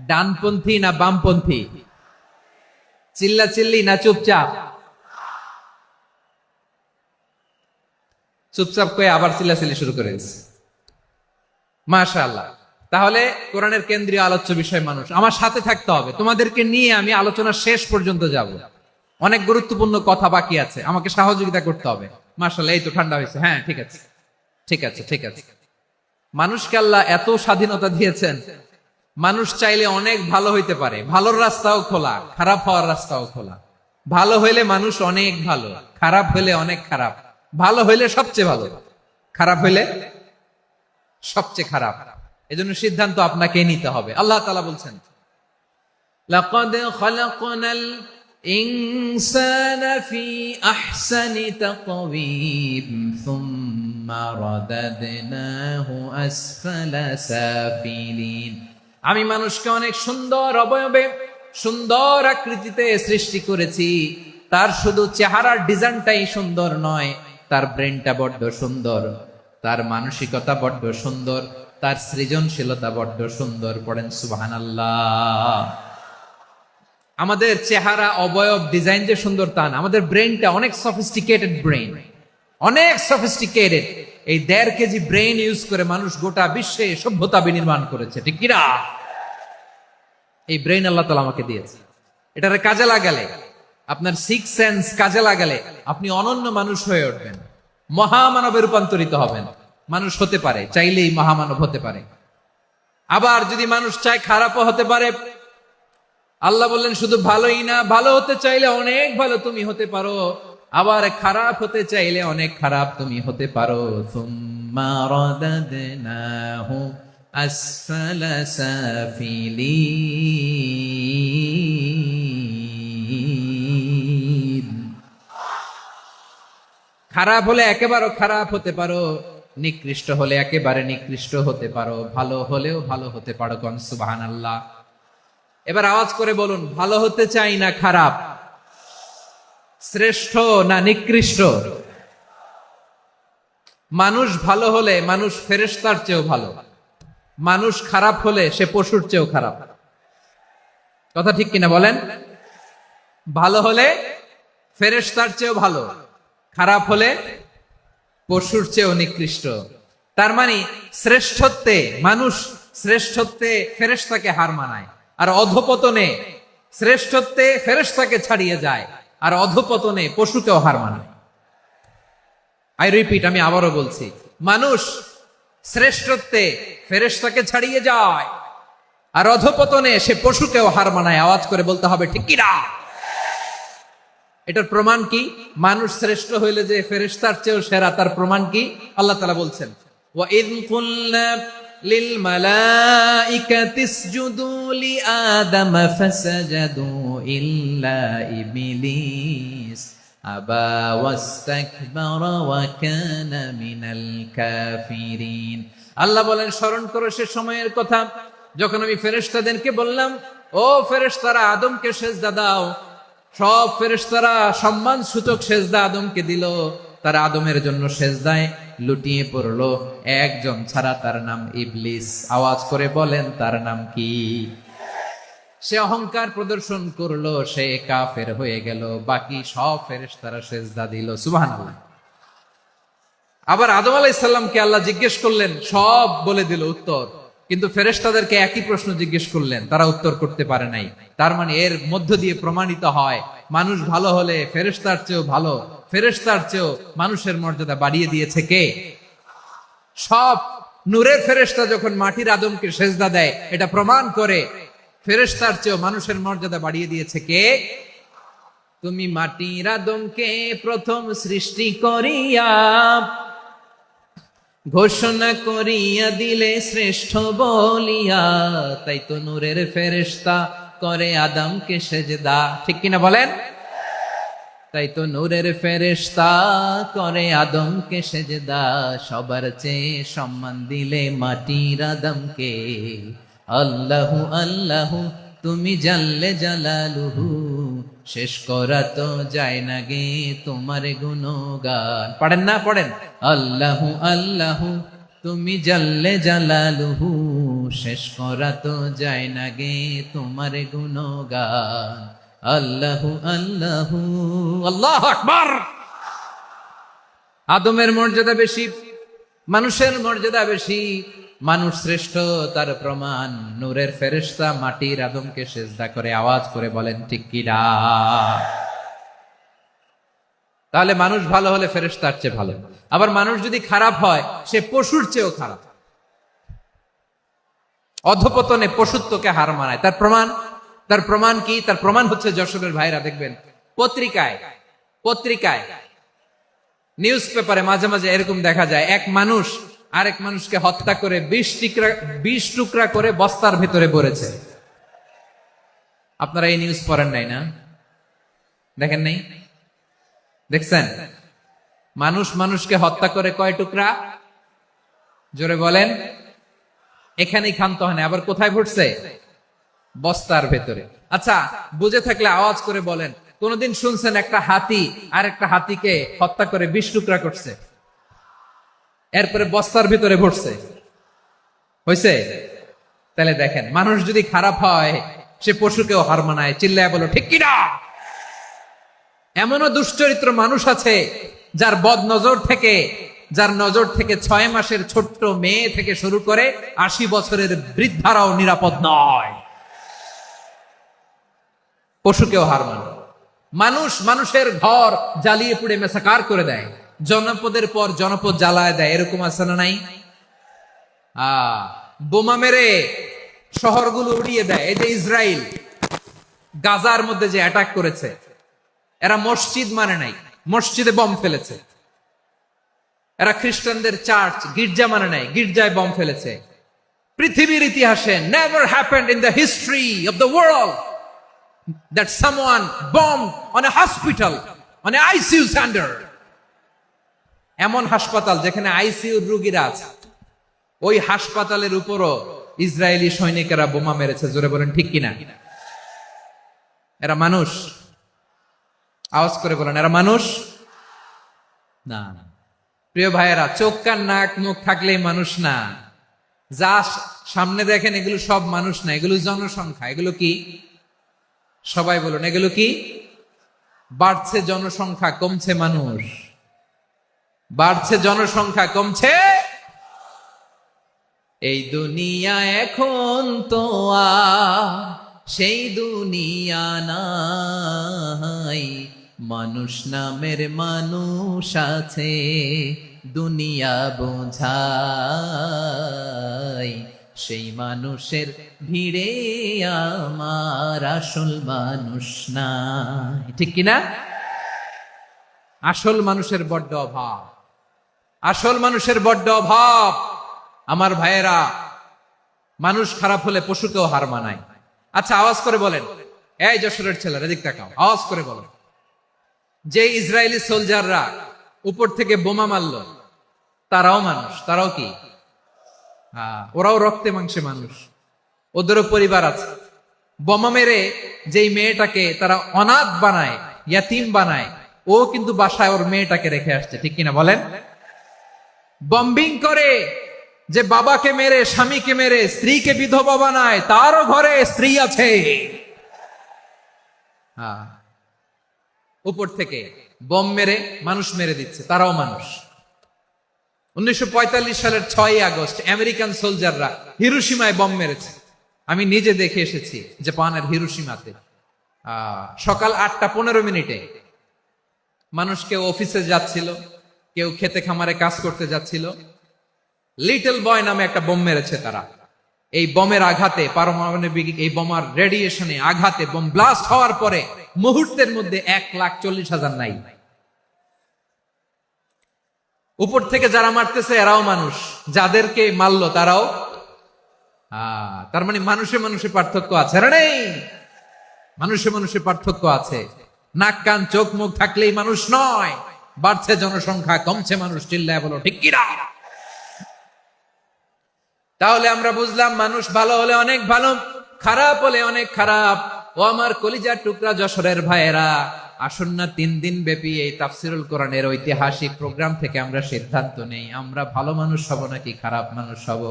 ডানপন্থী না বামপন্থী? চিল্লা চিল্লি না চুপচাপ? চুপচাপ কয়ে আবার চিল্লাচিল্লি শুরু করে দিচ্ছে। মাশাআল্লাহ। তাহলে কোরআনের কেন্দ্রীয় আলোচ্য বিষয় মানুষ। আমার সাথে থাকতে হবে, তোমাদেরকে নিয়ে আমি আলোচনা শেষ পর্যন্ত যাব। অনেক গুরুত্বপূর্ণ কথা বাকি আছে, আমাকে সহযোগিতা করতে হবে। মাশাআল্লাহ, এই তো ঠান্ডা হয়েছে। হ্যাঁ, ঠিক আছে ঠিক আছে ঠিক আছে। মানুষকে আল্লাহ এত স্বাধীনতা দিয়েছেন, মানুষ চাইলে অনেক ভালো হইতে পারে। ভালোর রাস্তাও খোলা, খারাপ হওয়ার রাস্তাও খোলা। ভালো হইলে মানুষ অনেক ভালো, খারাপ হইলে অনেক খারাপ। ভালো হইলে সবচেয়ে ভালো, খারাপ হইলে সবচেয়ে খারাপ। এজন্য সিদ্ধান্ত আপনাকে নিতে হবে। আল্লাহ তাআলা বলছেন, লাকাদ খালাকনাল ইনসানা ফি আহসানি তাকওয়িম সুম্মা রাদাদনাহু আসফালা সাফিলিন। আমি মানুষকে অনেক সুন্দর অবয়বে, সুন্দর আকৃতিতে সৃষ্টি করেছি। তার শুধু চেহারার ডিজাইনটাই সুন্দর নয়, তার ব্রেনটা বড্ড সুন্দর, তার মানসিকতা বড্ড সুন্দর, তার সৃজনশীলতা বড্ড সুন্দর। পড়েন সুবহানাল্লাহ। আমাদের চেহারা, অবয়ব, ডিজাইন যে সুন্দর তা না, আমাদের ব্রেনটা অনেক সফিস্টিকেটেড ব্রেন, অনেক সফিস্টিকেটেড। এই 1.5 কেজি ব্রেন ইউজ করে মানুষ গোটা বিশ্বে সভ্যতা বিনির্মাণ করেছে, ঠিক কিনা? এই ব্রেন আল্লাহ তাআলা আমাকে দিয়েছে। এটারে কাজে লাগালে, আপনার 6 সেন্স কাজে লাগালে আপনি অনন্য মানুষ হয়ে উঠবেন, মহামানবে রূপান্তরিত হবেন। মানুষ হতে পারে, চাইলেই মহামানব হতে পারে। আবার যদি মানুষ চায় খারাপও হতে পারে। আল্লাহ বললেন শুধু ভালোই না, ভালো হতে চাইলে অনেক ভালো তুমি হতে পারো, আবার খারাপ হতে চাইলে অনেক খারাপ তুমি হতে পারো। সুম্মা রাদাদনাহু আসফালা সাফিলিন। খারাপ হলে একেবারে খারাপ হতে পারো, নিকৃষ্ট হলে একেবারে নিকৃষ্ট হতে পারো, ভালো হলেও ভালো হতে পারো। কোন সুবহানাল্লাহ। এবার আওয়াজ করে বলুন, ভালো হতে চাই না খারাপ? শ্রেষ্ঠ না নিকৃষ্ট? মানুষ ভালো হলে মানুষ ফেরেশতার চেয়েও ভালো, মানুষ খারাপ হলে সে পশুর চেয়েও খারাপ। কথা ঠিক কিনা বলেন? ভালো হলে ফেরেশতার চেয়েও ভালো, খারাপ হলে পশুর চেয়েও নিকৃষ্ট। তার মানে শ্রেষ্ঠত্বে মানুষ, শ্রেষ্ঠত্বে ফেরেশতাকে হার মানায়, আর অধপতনে শ্রেষ্ঠত্বে ফেরেশতাকে ছাড়িয়ে যায়, আর অধপতনে পশুকেও হার মানায়। আই রিপিট, আমি আবারও বলছি, মানুষ শ্রেষ্ঠত্বে ফেরেশতাকে ছাড়িয়ে যায়, আর অধপতনে সে পশুকেও হার মানায়। আওয়াজ করে বলতে হবে ঠিক কিনা? এটার প্রমাণ কি? মানুষ শ্রেষ্ঠ হইলে যে ফেরেশতার চেয়েও সেরা, তার প্রমাণ কি? আল্লাহ তাআলা বলছেন, ওয়া ইয কুলনা লিল মালাইকাতি ইসজুদু লিআদাম ফাসাজাদু ইল্লা ইবলিস আবা ওয়াস্তাকবারা ওয়া কানা মিনাল কাফিরিন। আল্লাহ বলেন, স্মরণ করো সে সময়ের কথা যখন আমি ফেরেশতাদেরকে বললাম, ও ফেরেশতারা আদমকে সেজদা দাও। সব ফেরেশতারা সম্মান সূচক সেজদা আদমকে দিল। তারা আদমের জন্য সেজদায় লুটিয়ে পড়লো, একজন ছাড়া, তার নাম ইবলিস। আওয়াজ করে বলেন, তার নাম কি? সে অহংকার প্রদর্শন করলো, সে কাফের হয়ে গেল। বাকি সব ফেরেশতারা সেজদা দিল। সুবহানাল্লাহ। আবার আদম আলাইহিস সালামকে আল্লাহ জিজ্ঞেস করলেন, সব বলে দিল উত্তর, কিন্তু ফেরেশতাদেরকে একই প্রশ্ন জিজ্ঞেস করলেন, তারা উত্তর করতে পারে নাই। তার মানে এর মধ্য দিয়ে প্রমাণিত হয়, মানুষ ভালো হলে ফেরেশতার চেয়েও ভালো, ফেরেশতার চেয়েও মানুষের মর্যাদা বাড়িয়ে দিয়েছে কে? সব নূরের ফেরেশতা যখন মাটির আদমকে সেজদা দেয়, এটা প্রমাণ করে ফেরেশতার চেয়েও মানুষের মর্যাদা বাড়িয়ে দিয়েছে কে? তুমি মাটির আদমকে প্রথম সৃষ্টি করিয়া ঘোষণা করিয়া দিলে শ্রেষ্ঠ বলিয়া, তাই তো নূরের ফেরেশতা করে আদমকে সেজদা। ঠিক কিনা বলেন? তাই তো নূরের ফেরেশতা করে আদমকে সেজদা। সবার চেয়ে সম্মান দিলে মাটির আদমকে। আল্লাহু আল্লাহু তুমি জাল্লে জালালুহু, শেষ করা তো যায় না গে তোমার গুণগান। পড়েন না? পড়েন, আল্লাহু আল্লাহু তুমি জাল্লে জালালুহু, শেষ করা তো যায় না গে তোমার গুণগান। আল্লাহু আল্লাহু, আল্লাহু আকবার। আদমের মর্যাদা বেশি, মানুষের মর্যাদা বেশি, মানুষ শ্রেষ্ঠ তার প্রমাণ, নূরের ফেরেশতা মাটির আদমকে সেজদা করে আওয়াজ করে বলেন ঠিক কিনা। তাহলে মানুষ ভালো হলে ফেরেশতার চেয়ে ভালো। আবার মানুষ যদি খারাপ হয় সে পশুর চেয়েও খারাপ, অধপতনে পশুত্বকে হার মানায়। তার প্রমাণ কি? তার প্রমাণ হচ্ছে যশোরের ভাইরা দেখবেন পত্রিকায় নিউজ পেপারে মাঝে মাঝে এরকম দেখা যায়, এক মানুষ আরেক মানুষকে হত্যা করে 20 টুকরা করে বস্তার ভেতরে ভরেছে। আপনারা এই নিউজ পড়েন নাই না? দেখেন নাই? দেখছেন? মানুষ মানুষকে হত্যা করে কয় টুকরা? জোরে বলেন। এখানেই ক্ষান্ত হয় না, আবার কোথায় ভরছে? বস্তার ভেতরে। আচ্ছা, বুঝে থাকলে আওয়াজ করে বলেন, কোনদিন শুনছেন একটা হাতি আর একটা হাতিকে হত্যা করে 20 টুকরা করছে, এরপরে বস্তার ভিতরে ভরছে? হয়েছে? তাহলে দেখেন, মানুষ যদি খারাপ হয় সে পশুকেও হার মানায়। চিল্লায় বলো ঠিক কিনা। এমনও দুশ্চরিত্র মানুষ আছে যার নজর থেকে 6 মাসের ছোট্ট মেয়ে থেকে শুরু করে 80 বছরের বৃদ্ধারাও নিরাপদ নয়। পশুকেও হার মানে। মানুষের ঘর জ্বালিয়ে পুড়ে মেসাকার করে দেয়, জনপদের পর জনপদ জ্বালায় দেয়। এরকম আছে না নাই? বোমা মেরে শহরগুলো উড়িয়ে দেয়। এই যে ইসরায়েল গাজার মধ্যে যে অ্যাটাক করেছে, এরা মসজিদ মানে নাই, মসজিদে বম ফেলেছে। এরা খ্রিস্টানদের চার্চ গির্জা মানে নাই, গির্জায় বম ফেলেছে। পৃথিবীর ইতিহাসে never happened in the history of the world that someone bombed on a hospital, on a ICU center. এমন হাসপাতাল যেখানে আইসিইউ রোগীরা আছে, ওই হাসপাতালের উপরও ইসরায়েলি সৈনিকেরা বোমা মেরেছে। জোরে বলেন ঠিক কিনা। এরা মানুষ? আওয়াজ করে বলেন, এরা মানুষ না। প্রিয় ভাইয়েরা, চোখ কান নাক মুখ থাকলেই মানুষ না। যা সামনে দেখেন এগুলো সব মানুষ না, এগুলো জনসংখ্যা। এগুলো কি? সবাই বলুন, এগুলো কি? বাড়ছে জনসংখ্যা, কমছে মানুষ। বাড়ছে জনসংখ্যা, কমছে। এই দুনিয়া এখন তো সেই দুনিয়া নাই, মানুষ নামের মানুষ আছে, দুনিয়া বোঝাই, সেই মানুষের ভিড়ে আমার আসল মানুষ নাই। ঠিক কিনা? আসল মানুষের বড্ড অভাব, আসল মানুষের বড্ড অভাব। আমার ভাইয়েরা, মানুষ খারাপ হলে পশুকেও হার মানায়। আচ্ছা, আওয়াজ করে বলেন, এই যশোরের ছেলেরা এদিক তাকাও, আওয়াজ করে বলেন, যে ইসরায়েলি সোলজাররা উপর থেকে বোমা মারলো তারাও মানুষ? তারাও কি? ওরাও রক্তে মাংসে মানুষ, ওদেরও পরিবার আছে। বোমা মেরে যেই মেয়েটাকে তারা অনাথ বানায়, ইয়াতিম বানায়, ও কিন্তু বাসায় ওর মেয়েটাকে রেখে আসছে। ঠিক কিনা বলেন? বম্বিং করে যে বাবাকে মেরে, স্বামীকে মেরে স্ত্রীকে বিধবা বানায়, তারও ঘরে স্ত্রী আছে। উপর থেকে বম মেরে মানুষ মেরে দিচ্ছে, তারাও মানুষ। 1945 সালের 6 আগস্ট আমেরিকান সোলজাররা হিরোশিমায় বম মেরেছে। আমি নিজে দেখে এসেছি জাপানের হিরোশিমাতে। সকাল 8:15 মানুষ কেউ অফিসে যাচ্ছিল, কেউ খেতে খামারে কাজ করতে যাচ্ছিল। লিটল বয় নামে একটা বোম মেরেছে তারা। এই বোমের আঘাতে, পারমাণবিক এই বোমার রেডিয়েশনে আঘাতে, বোম ব্লাস্ট হওয়ার পরে মুহূর্তের মধ্যে 1,40,000 নাই। উপর থেকে যারা মারতেছে এরাও মানুষ, যাদেরকে মারলো তারাও। তার মানে মানুষে মানুষে পার্থক্য আছে না? নেই? মানুষে মানুষে পার্থক্য আছে। নাক কান চোখ মুখ থাকলেই মানুষ নয়। বাড়ছে জনসংখ্যা, কমছে মানুষ। চিল্লায় বলো ঠিক কিনা। তাহলে আমরা বুঝলাম, মানুষ ভালো হলে অনেক ভালো, খারাপ হলে অনেক খারাপ। ও আমার কলিজার টুকরা যশোরের ভাইয়েরা, আসুন না 3 দিন ব্যাপী এই তাফসিরুল কোরআনের ঐতিহাসিক প্রোগ্রাম থেকে আমরা সিদ্ধান্ত নেই, আমরা ভালো মানুষ হব নাকি খারাপ মানুষ হব।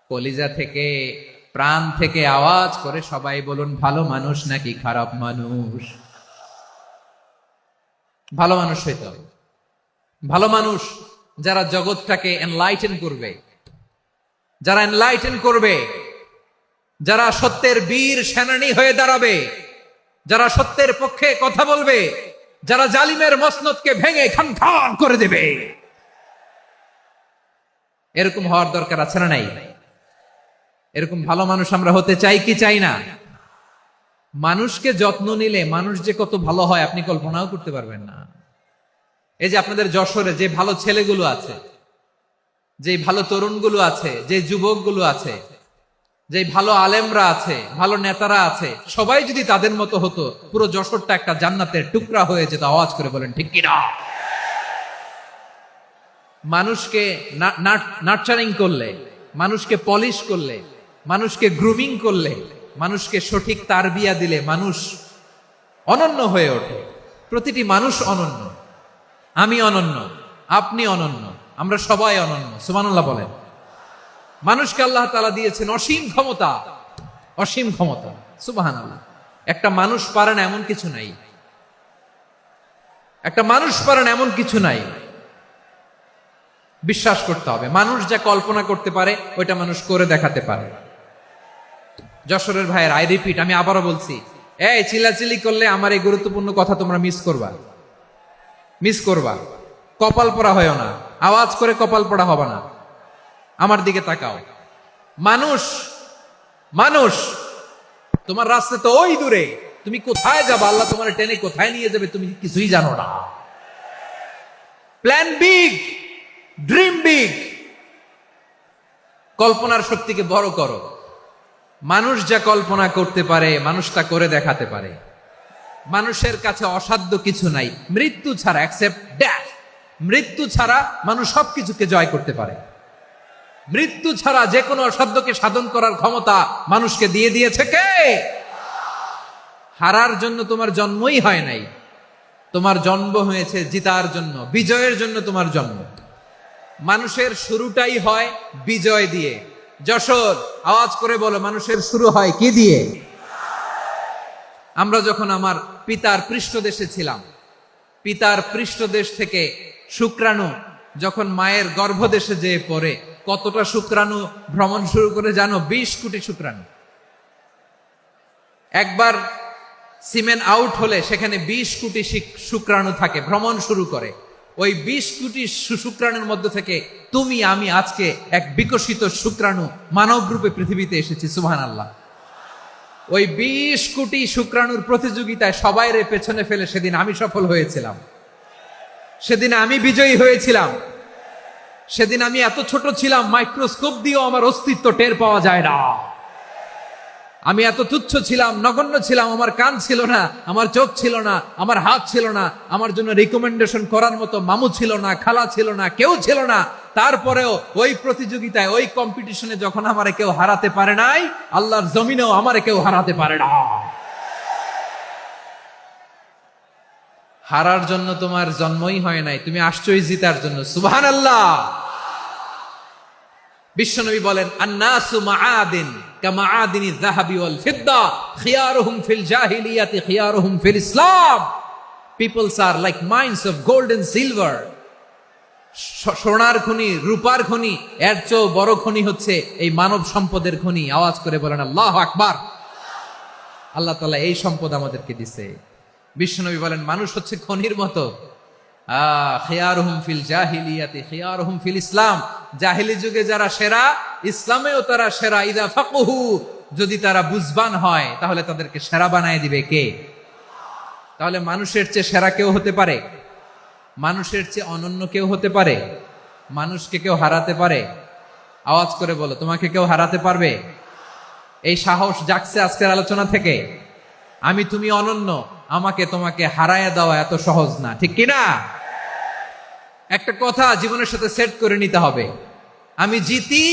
কলিজা থেকে, প্রাণ থেকে আওয়াজ করে সবাই বলুন, ভালো মানুষ নাকি খারাপ মানুষ? ভালো মানুষ হইতে হবে। ভালো মানুষ যারা জগৎটাকে এনলাইটেন করবে, যারা এনলাইটেন করবে, যারা সত্যের বীর সেনানী হয়ে দাঁড়াবে, যারা সত্যের পক্ষে কথা বলবে, যারা জালিমের মসনদকে ভেঙে খান খান করে দেবে, এরকম হওয়ার দরকার আছে না নাই? এরকম ভালো মানুষ আমরা হতে চাই কি চাই না? মানুষকে যত্ন নিলে মানুষ যে কত ভালো হয় আপনি কল্পনাও করতে পারবেন না। এই যে আপনাদের যশোরে যে ভালো ছেলেগুলো আছে, যে ভালো তরুণগুলো আছে, যে যুবকগুলো আছে, যে ভালো আলেমরা আছে, ভালো নেতারা আছে, সবাই যদি তাদের মতো হতো পুরো যশোরটা একটা জান্নাতের টুকরা হয়ে যেত। আওয়াজ করে বলেন ঠিক কিনা? মানুষকে নার্চারিং করলে, মানুষকে পলিশ করলে, মানুষকে গ্রুমিং করলে, মানুষকে সঠিক তারবিয়া দিলে মানুষ অনন্য হয়ে ওঠে। প্রতিটি মানুষ অনন্য। আমি অনন্য, আপনি অনন্য, আমরা সবাই অনন্য। সুবহানাল্লাহ বলেন। মানুষকে আল্লাহ তাআলা দিয়েছেন অসীম ক্ষমতা, অসীম ক্ষমতা। সুবহানাল্লাহ। একটা মানুষ পারে না এমন কিছু নাই, একটা মানুষ পারে না এমন কিছু নাই। বিশ্বাস করতে হবে, মানুষ যা কল্পনা করতে পারে ওইটা মানুষ করে দেখাতে পারে। যশোরের ভাইয়ের, আই রিপিট, আমি আবারও বলছি, এই চিল্লাচিল্লি করলে আমার এই গুরুত্বপূর্ণ কথা তোমরা মিস করবা, মিস করবা। কপাল পড়া হয় না, আওয়াজ করে কপাল পড়া হবে না। আমার দিকে তাকাও। মানুষ, মানুষ, তোমার রাস্তা তো ওই দূরে, তুমি কোথায় যাবে, আল্লাহ তোমার টেনে কোথায় নিয়ে যাবে তুমি কিছুই জানো না। প্ল্যান বিগ, ড্রিম বিগ, কল্পনার শক্তিকে বড় করো। মানুষ যা কল্পনা করতে পারে মানুষ তা করে দেখাতে পারে। মানুষের কাছে অসাধ্য কিছু নাই, মৃত্যু ছাড়া, এক্সেপ্ট ডেথ, মৃত্যু ছাড়া মানুষ সবকিছুকে জয় করতে পারে। মৃত্যু ছাড়া যে কোনো অসাধ্যকে সাধন করার ক্ষমতা মানুষকে দিয়ে দিয়েছে কে? হারার জন্য তোমার জন্মই হয় নাই, তোমার জন্ম হয়েছে জিতার জন্য, বিজয়ের জন্য তোমার জন্ম। মানুষের শুরুটাই হয় বিজয় দিয়ে। যশোর, আওয়াজ করে বলো, মানুষের শুরু হয় কি দিয়ে? আমরা যখন আমার পিতার পৃষ্ঠদেশে ছিলাম, পিতার পৃষ্ঠদেশ থেকে শুক্রাণু যখন মায়ের গর্ভদেশে যেয়ে পড়ে, কতটা শুক্রাণু ভ্রমণ শুরু করে জানো? 20 কোটি শুক্রাণু। একবার সিমেন আউট হলে সেখানে 20 কোটি শুক্রাণু থাকে, ভ্রমণ শুরু করে। ওই 20 কোটি শুক্রাণুর মধ্যে থেকে তুমি আমি আজকে এক বিকশিত শুক্রাণু মানব রূপে পৃথিবীতে এসেছি। সুবহানাল্লাহ। ওই 20 কোটি শুক্রাণুর প্রতিযোগিতায় সবাই রে পেছনে ফেলে সেদিন আমি সফল হয়েছিলাম, সেদিন আমি বিজয়ী হয়েছিলাম। সেদিন আমি এত ছোট ছিলাম, মাইক্রোস্কোপ দিয়েও আমার অস্তিত্ব টের পাওয়া যায় না। আমি এত তুচ্ছ ছিলাম, নগণ্য ছিলাম, আমার কান ছিল না, আমার চোখ ছিল না, আমার হাত ছিল না, আমার জন্য রিকমেন্ডেশন করার মতো মামু ছিল না, খালা ছিল না, কেউ ছিল না। তারপরেও ওই প্রতিযোগিতায়, ওই কম্পিটিশনে যখন আমারে কেউ হারাতে পারে নাই, আল্লাহর জমিনেও আমারে কেউ হারাতে পারে না। হারার জন্য তোমার জন্মই হয় নাই, তুমি আসছোই জিতার জন্য। সুবহানাল্লাহ। বিশ্বনবী বলেন, আন্নাসু মাআদিন কামাআদিনি যাহাবি ওয়াল ফিদ্দা খিয়ারুহুম ফিল জাহিলিয়াতি খিয়ারুহুম ফিল ইসলাম। Peoples are like mines of gold and silver. সোনার খনি, রূপার খনি, এর চেয়েও বড় খনি হচ্ছে এই মানব সম্পদের খনি। আওয়াজ করে বলেন আল্লাহু আকবার। আল্লাহ তাআলা এই সম্পদ আমাদেরকে দিয়েছে। বিশ্বনবী বলেন, মানুষ হচ্ছে খনির মতো। খিয়ারুহুম ফিল জাহিলিয়াতি খিয়ারুহুম ফিল ইসলাম। জাহিলি যুগে যারা সেরা, ইসলামেও তারা সেরা। ইদা ফাকুহু, যদি তারা বুঝবান হয় তাহলে তাদেরকে সেরা বানায় দিবে কে? তাহলে মানুষের চেয়ে সেরা কেউ হতে পারে? মানুষের চেয়ে অনন্য কেউ হতে পারে? মানুষকে কেউ হারাতে পারে? আওয়াজ করে বলো, তোমাকে কেউ হারাতে পারবে? এই সাহস জাগছে আজকের আলোচনা থেকে। আমি তুমি অনন্য, আমাকে তোমাকে হারায় দেওয়া এত সহজ না, ঠিক কিনা? একটা কথা জীবনের সাথে সেট করে নিতে হবে, আমি জিতি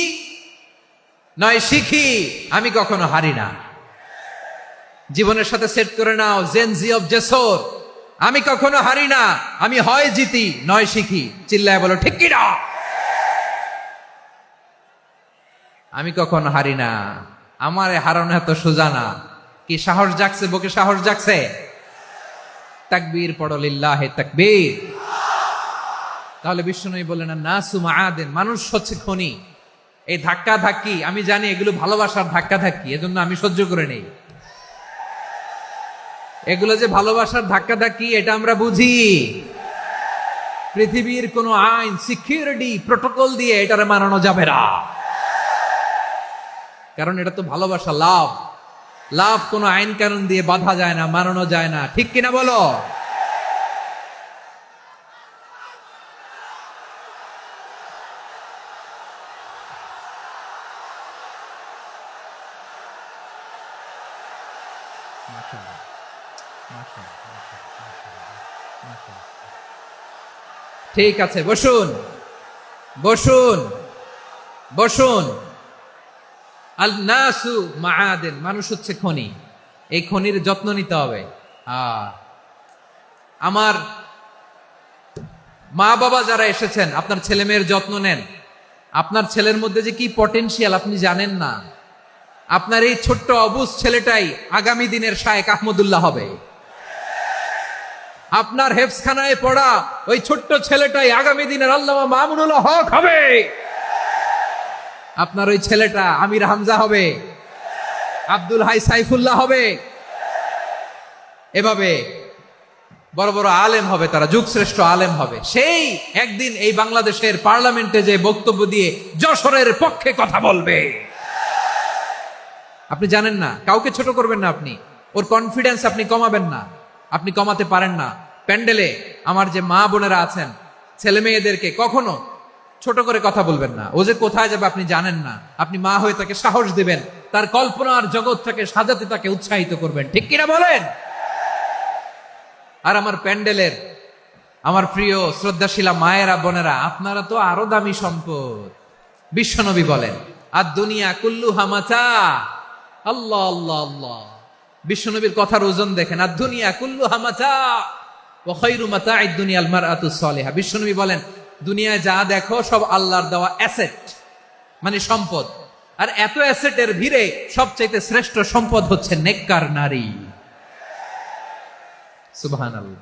নয় শিখি, আমি কখনো হারি না। জীবনের সাথে সেট করে নাও, জেনজি অফ যশোর, আমি কখনো হারি না, আমি হয় জিতি নয় শিখি। চিল্লায় বলো ঠিক কিনা? আমি কখনো হারি না, আমার হারানো এত সোজা না। কি সাহস জাগছে? বুকে সাহস জাগছে? তাকবীর পড়ো, লিল্লাহে তাকবীর। তাহলে বিশ্বনবী বললেন, নাসু মাআদিন, মানুষ হচ্ছে খনি। এই ধাক্কা ধাক্কি আমি জানি এগুলো ভালোবাসার ধাক্কা ধাক্কি, এজন্য আমি সহ্য করে নেই। এগুলো যে ভালোবাসার ধাক্কা ধাক্কি এটা আমরা বুঝি। পৃথিবীর কোন আইন, সিকিউরিটি প্রোটোকল দিয়ে এটারে মানানো যাবে না, কারণ এটা তো ভালোবাসা, লাভ। লাভ কোনো আইন কানুন দিয়ে বাধা যায় না, মানানো যায় না, ঠিক কিনা বলো? ঠিক আছে, বসুন বসুন বসুন। আল নাসু মাআদিন, মানুষ হচ্ছে খনি, এই খনির যত্ন নিতে হবে। আমার মা বাবা যারা এসেছেন, আপনার ছেলে মেয়ের যত্ন নেন। আপনার ছেলের মধ্যে যে কি পটেনশিয়াল আপনি জানেন না। আপনার এই ছোট্ট অবুজ ছেলেটাই আগামী দিনের শায়েখ আহমদুল্লাহ হবে। আপনার হেফজখানায় পড়া ওই ছোট্ট ছেলেটাই আগামী দিনের আল্লামা মামুনুল হক হবে। আপনার ওই ছেলেটা আমির হামজা হবে, আব্দুল হাই সাইফুল্লাহ হবে। এভাবে বড় বড় আলেম হবে, তারা যুগশ্রেষ্ঠ আলেম হবে। সেই একদিন এই বাংলাদেশের পার্লামেন্টে যে বক্তব্য দিয়ে যশোরের পক্ষে কথা বলবে। আপনি জানেন না, কাউকে ছোট করবেন না, আপনি ওর কনফিডেন্স আপনি কমাবেন না, আপনি কমাতে পারেন না। প্যান্ডেলে আমার যে মা বোনেরা আছেন, ছেলে মেয়েদেরকে কখনো ছোট করে কথা বলবেন না। ও যে কোথায় যাবে আপনি জানেন না, আপনি মা হয়ে তাকে সাহস দিবেন, তার কল্পনার জগৎটাকে সাজাতে তাকে উৎসাহিত করবেন, ঠিক কিনা বলেন? আর আমার প্যান্ডেলের আমার প্রিয় শ্রদ্ধাশীলা মায়েরা বোনেরা, আপনারা তো আরো দামি সম্পদ। বিশ্বনবী বলেন, আর দুনিয়া কুল্লুহা মাতা। আল্লাহ আল্লাহ আল্লাহ, বিশ্বনবীর কথার ওজন দেখেন। আর দুনিয়া কুল্লুহা মাতা ওয়া খায়রু মাতা'আদ দুনিয়াল মারআতুস সালিহা। বিশ্বনবী বলেন, দুনিয়ায় যা দেখো সব আল্লাহর দেওয়া অ্যাসেট, মানে সম্পদ। আর এত অ্যাসেটের ভিড়ে সবচেয়ে শ্রেষ্ঠ সম্পদ হচ্ছে নেককার নারী। সুবহানাল্লাহ।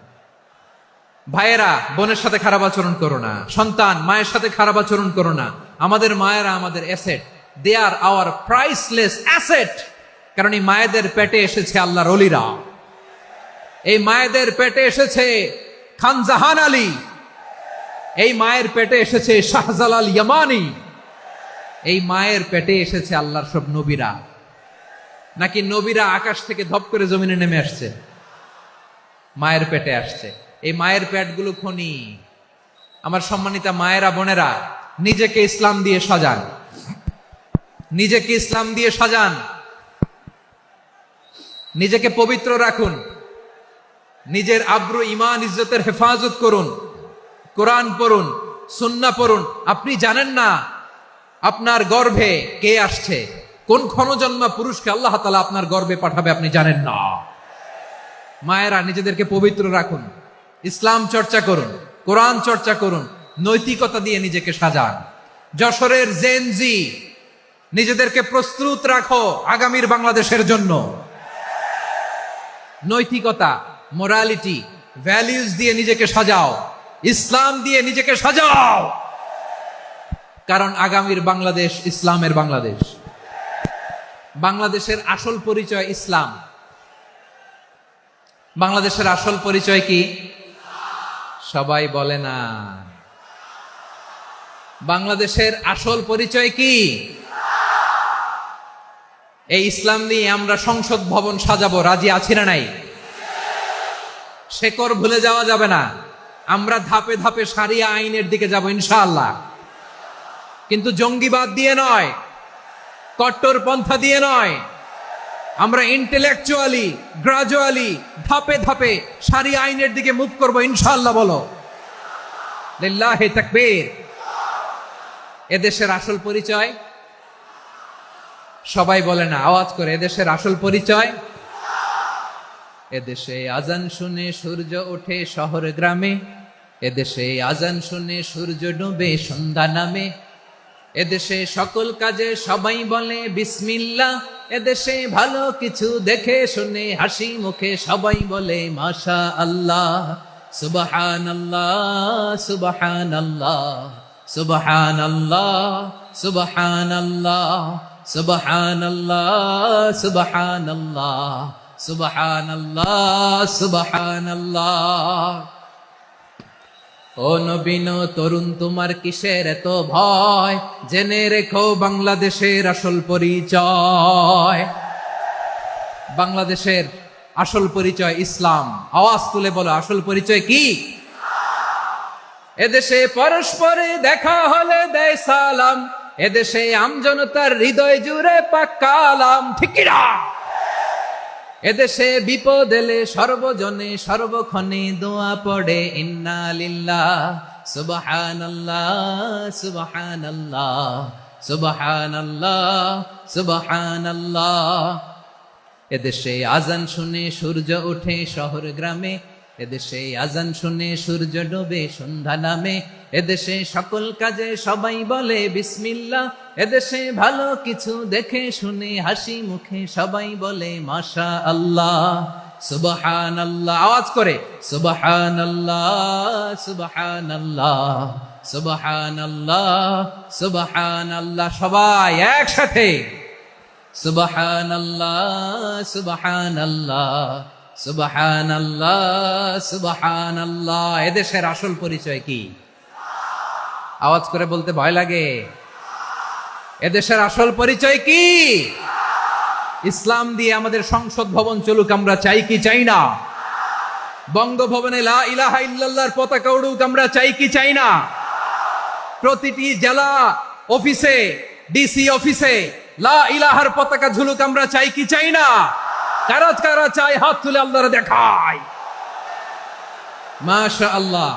ভাইয়েরা বোনের সাথে খারাপ আচরণ করো না, সন্তান মায়ের সাথে খারাপ আচরণ করো না। আমাদের মায়েরা আমাদের asset, they are our priceless asset. কারণ এই মায়েদের পেটে এসেছে আল্লাহর ওলিরা, এই মায়েদের পেটে এসেছে খান জাহান আলী, এই মায়ের পেটে এসেছে শাহজালাল ইয়ামানি, এই মায়ের পেটে এসেছে আল্লাহর সব নবীরা। নাকি নবীরা আকাশ থেকে ধপ করে জমিনে নেমে আসছে? মায়ের পেটে আসছে। এই মায়ের পেটগুলো খনি। আমার সম্মানিতা মায়েরা বোনেরা, নিজেকে ইসলাম দিয়ে সাজান, নিজেকে ইসলাম দিয়ে সাজান, নিজেকে পবিত্র রাখুন, নিজের আব্রু ইমান ইজ্জতের হেফাজত করুন, কোরআন পড়ুন, সুন্নাহ পড়ুন। আপনি জানেন না আপনার গর্ভে কে আসছে, কোন ক্ষণজন্মা পুরুষকে আল্লাহ তাআলা আপনার গর্ভে পাঠাবে আপনি জানেন না। মায়েরা নিজেদেরকে পবিত্র রাখুন, ইসলাম চর্চা করুন, কোরআন চর্চা করুন, নৈতিকতা দিয়ে নিজেকে সাজান। যশোরের জেনজি, নিজেদেরকে প্রস্তুত রাখো আগামীর বাংলাদেশের জন্য। নৈতিকতা, মোরালিটি, ভ্যালিউজ দিয়ে নিজেকে সাজাও, ইসলাম দিয়ে নিজেকে সাজাও। কারণ আগামীর বাংলাদেশ ইসলামের বাংলাদেশ। বাংলাদেশের আসল পরিচয় ইসলাম। বাংলাদেশের আসল পরিচয় কি? সবাই বলে না। বাংলাদেশের আসল পরিচয় কি? এই ইসলাম নিয়ে আমরা সংসদ ভবন সাজাবো, রাজি আছি না নাই? শেকড় ভুলে যাওয়া যাবে না। আমরা ধাপে ধাপে শারিয়া আইনের দিকে যাব ইনশাআল্লাহ, কিন্তু জঙ্গিবাদ দিয়ে নয়, কট্টরপন্থা দিয়ে নয়। আমরা ইন্টেলেকচুয়ালি, গ্রাজুয়ালি, ধাপে ধাপে শারিয়া আইনের দিকে মুভ করব ইনশাআল্লাহ। বলো লিল্লাহি তাকবীর। এদেশের আসল পরিচয় সবাই বলে না, আওয়াজ করে, এদেশের আসল পরিচয়। এদেশে আজান শুনে সূর্য ওঠে শহর গ্রামে, এদেশে আজান শুনে সূর্য ডুবে সন্ধ্যা নামে, এদেশে সকল কাজে সবাই বলে বিসমিল্লাহ, এদেশে ভালো কিছু দেখে শুনে হাসি মুখে সবাই বলে মাশা আল্লাহ, সুবহানাল্লাহ সুবহানাল্লাহ। সুবহানাল্লাহ সুবহানাল্লাহ সুবহানাল্লাহ সুবহানাল্লাহ সুবহানাল্লাহ সুবহানাল্লাহ। ও নবীন তরুণ তোমার কিসের এত ভয়, জেনে রেখো বাংলাদেশের আসল পরিচয়। বাংলাদেশের আসল পরিচয় ইসলাম। আওয়াজ তুলে বলো, আসল পরিচয় কি? এদেশে পরস্পরে দেখা হলে দেয় সালাম, এদেশে আমজনতার হৃদয় জুড়ে পাক্কা আলাম, ঠিক কি না? এদেশে বিপদ এলে সর্বজনে সর্বক্ষণে দোয়া পড়ে ইন্না লিল্লাহ সুবহানাল্লাহ সুবহানাল্লাহ সুবহানাল্লাহ সুবহানাল্লাহ। এদেশে আজান শুনে সূর্য ওঠে শহর গ্রামে, এদেশে আজান শুনে সূর্য ডোবে সন্ধ্যা নামে, এদেশে সকল কাজে সবাই বলে বিসমিল্লাহ, এদেশে ভালো কিছু দেখে শুনে হাসি মুখে সবাই বলে মাশা আল্লাহ সুবহানাল্লাহ। আওয়াজ করে সুবহানাল্লাহ সুবহানাল্লাহ সুবহানাল্লাহ সুবহানাল্লাহ। সবাই একসাথে সুবহানাল্লাহ সুবহানাল্লাহ সুবহানাল্লাহ সুবহানাল্লাহ। এদেশের আসল পরিচয় কি? আওয়াজ করে বলতে ভয় লাগে। এদেশের আসল পরিচয় কি? ইসলাম দিয়ে আমাদের সংসদ ভবন চলুক, আমরা চাই কি চাই না? বঙ্গভবনে লা ইলাহা ইল্লাল্লাহর পতাকা উড়ুক, আমরা চাই কি চাই না? প্রতিটি জেলা অফিসে, ডিসি অফিসে লা ইলাহার পতাকা ঝুলুক, আমরা চাই কি চাই না? কারা কারা চাই হাত তুলে আল্লাহরে দেখায়। মাশাআল্লাহ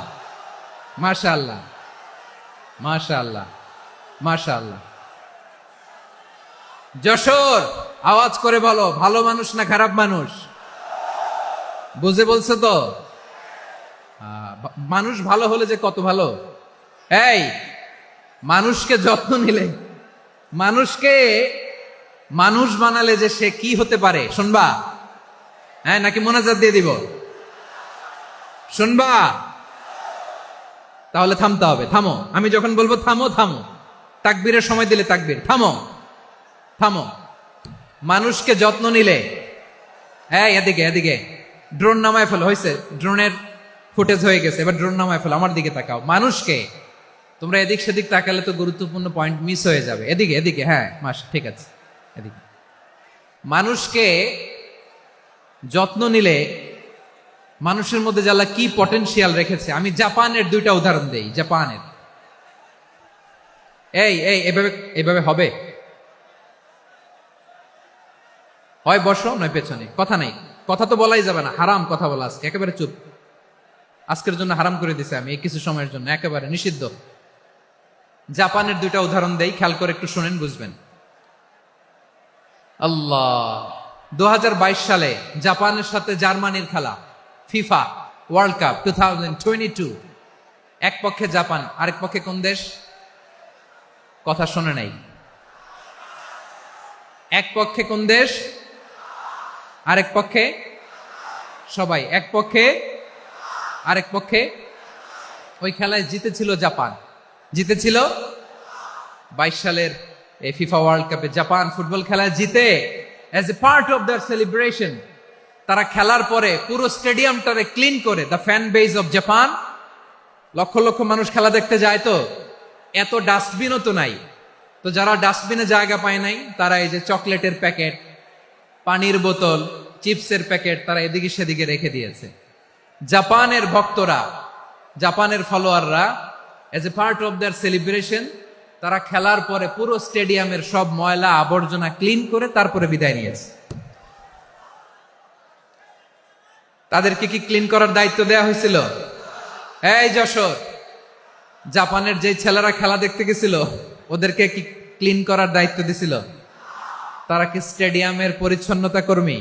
মাশাআল্লাহ মাশাআল্লাহ মাশাআল্লাহ। যশোর, আওয়াজ করে বলো, ভালো মানুষ না খারাপ মানুষ? বুঝে বলছো তো? মানুষ ভালো হলে যে কত ভালো। এই মানুষকে যত্ন নিলে, মানুষকে মানুষ বানালে যে সে কি হতে পারে শুনবা? হ্যাঁ, নাকি মোনাজাত দিয়ে দিব? শুনবা? তাহলে থামতে হবে। থামো, আমি যখন বলবো থামো থামো, তাকবীরের সময় দিলে তাকবীর, থামো থামো। মানুষকে যত্ন নিলে, হ্যাঁ এদিকে এদিকে, ড্রোন নামায় ফেলো। হয়েছে, ড্রোনের ফুটেজ হয়ে গেছে, এবার ড্রোন নামায় ফেলো। আমার দিকে তাকাও। মানুষকে, তোমরা এদিক সেদিক তাকালে তো গুরুত্বপূর্ণ পয়েন্ট মিস হয়ে যাবে। এদিকে এদিকে, হ্যাঁ মাস, ঠিক আছে এদিকে। মানুষকে যত্ন নিলে মানুষের মধ্যে যারা কি পটেনশিয়াল রেখেছে। আমি জাপানের দুইটা উদাহরণ দেই। জাপানের, এই এই এভাবে এভাবে হবে, হয় বসো নয় পেছনে, কথা নাই, কথা তো বলাই যাবে না, হারাম কথা বলা। আজকে একেবারে চুপ, আজকের জন্য হারাম করে দিছে আমি, এই কিছু সময়ের জন্য একেবারে নিষিদ্ধ। জাপানের দুইটা উদাহরণ দেই, খেয়াল করে একটু শুনেন, বুঝবেন। আল্লাহ, 2022 সালে জাপানের সাথে জার্মানির খেলা, ফিফা ওয়ার্ল্ড কাপ 2022। এক পক্ষে জাপান, আরেক পক্ষে কোন দেশ? কথা শোনে নাই। এক পক্ষে কোন দেশ? আরেক পক্ষে সবাই। এক পক্ষে আরেক পক্ষে। ওই খেলায় জিতেছিল জাপান, জিতেছিল 22 সালের এই ফিফা ওয়ার্ল্ড কাপে। জাপান ফুটবল খেলায় জিতে, as a part of their celebration তারা খেলার পরে পুরো স্টেডিয়ামটারে ক্লিন করে। The fan base of Japan, লক্ষ লক্ষ মানুষ খেলা দেখতে যায়, তো এত ডাস্টবিনও তো নাই। তো যারা ডাস্টবিনে জায়গা পায় নাই, তারা এই যে চকলেটের প্যাকেট, পানির বোতল, চিপসের প্যাকেট তারা এদিকে সেদিকে রেখে দিয়েছে। জাপানের ভক্তরা, জাপানের ফলোয়াররা, as a part of their celebration তারা খেলার পরে পুরো স্টেডিয়ামের সব ময়লা আবর্জনা ক্লিন করে তারপরে বিদায় নিয়েছে। তাদেরকে কি ক্লিন করার দায়িত্ব দেওয়া হয়েছিল? এই যশোর, জাপানের যে ছেলেরা খেলা দেখতে গেছিল ওদেরকে কি ক্লিন করার দায়িত্ব দিছিল? তারা কি স্টেডিয়ামের পরিচ্ছন্নতা কর্মী?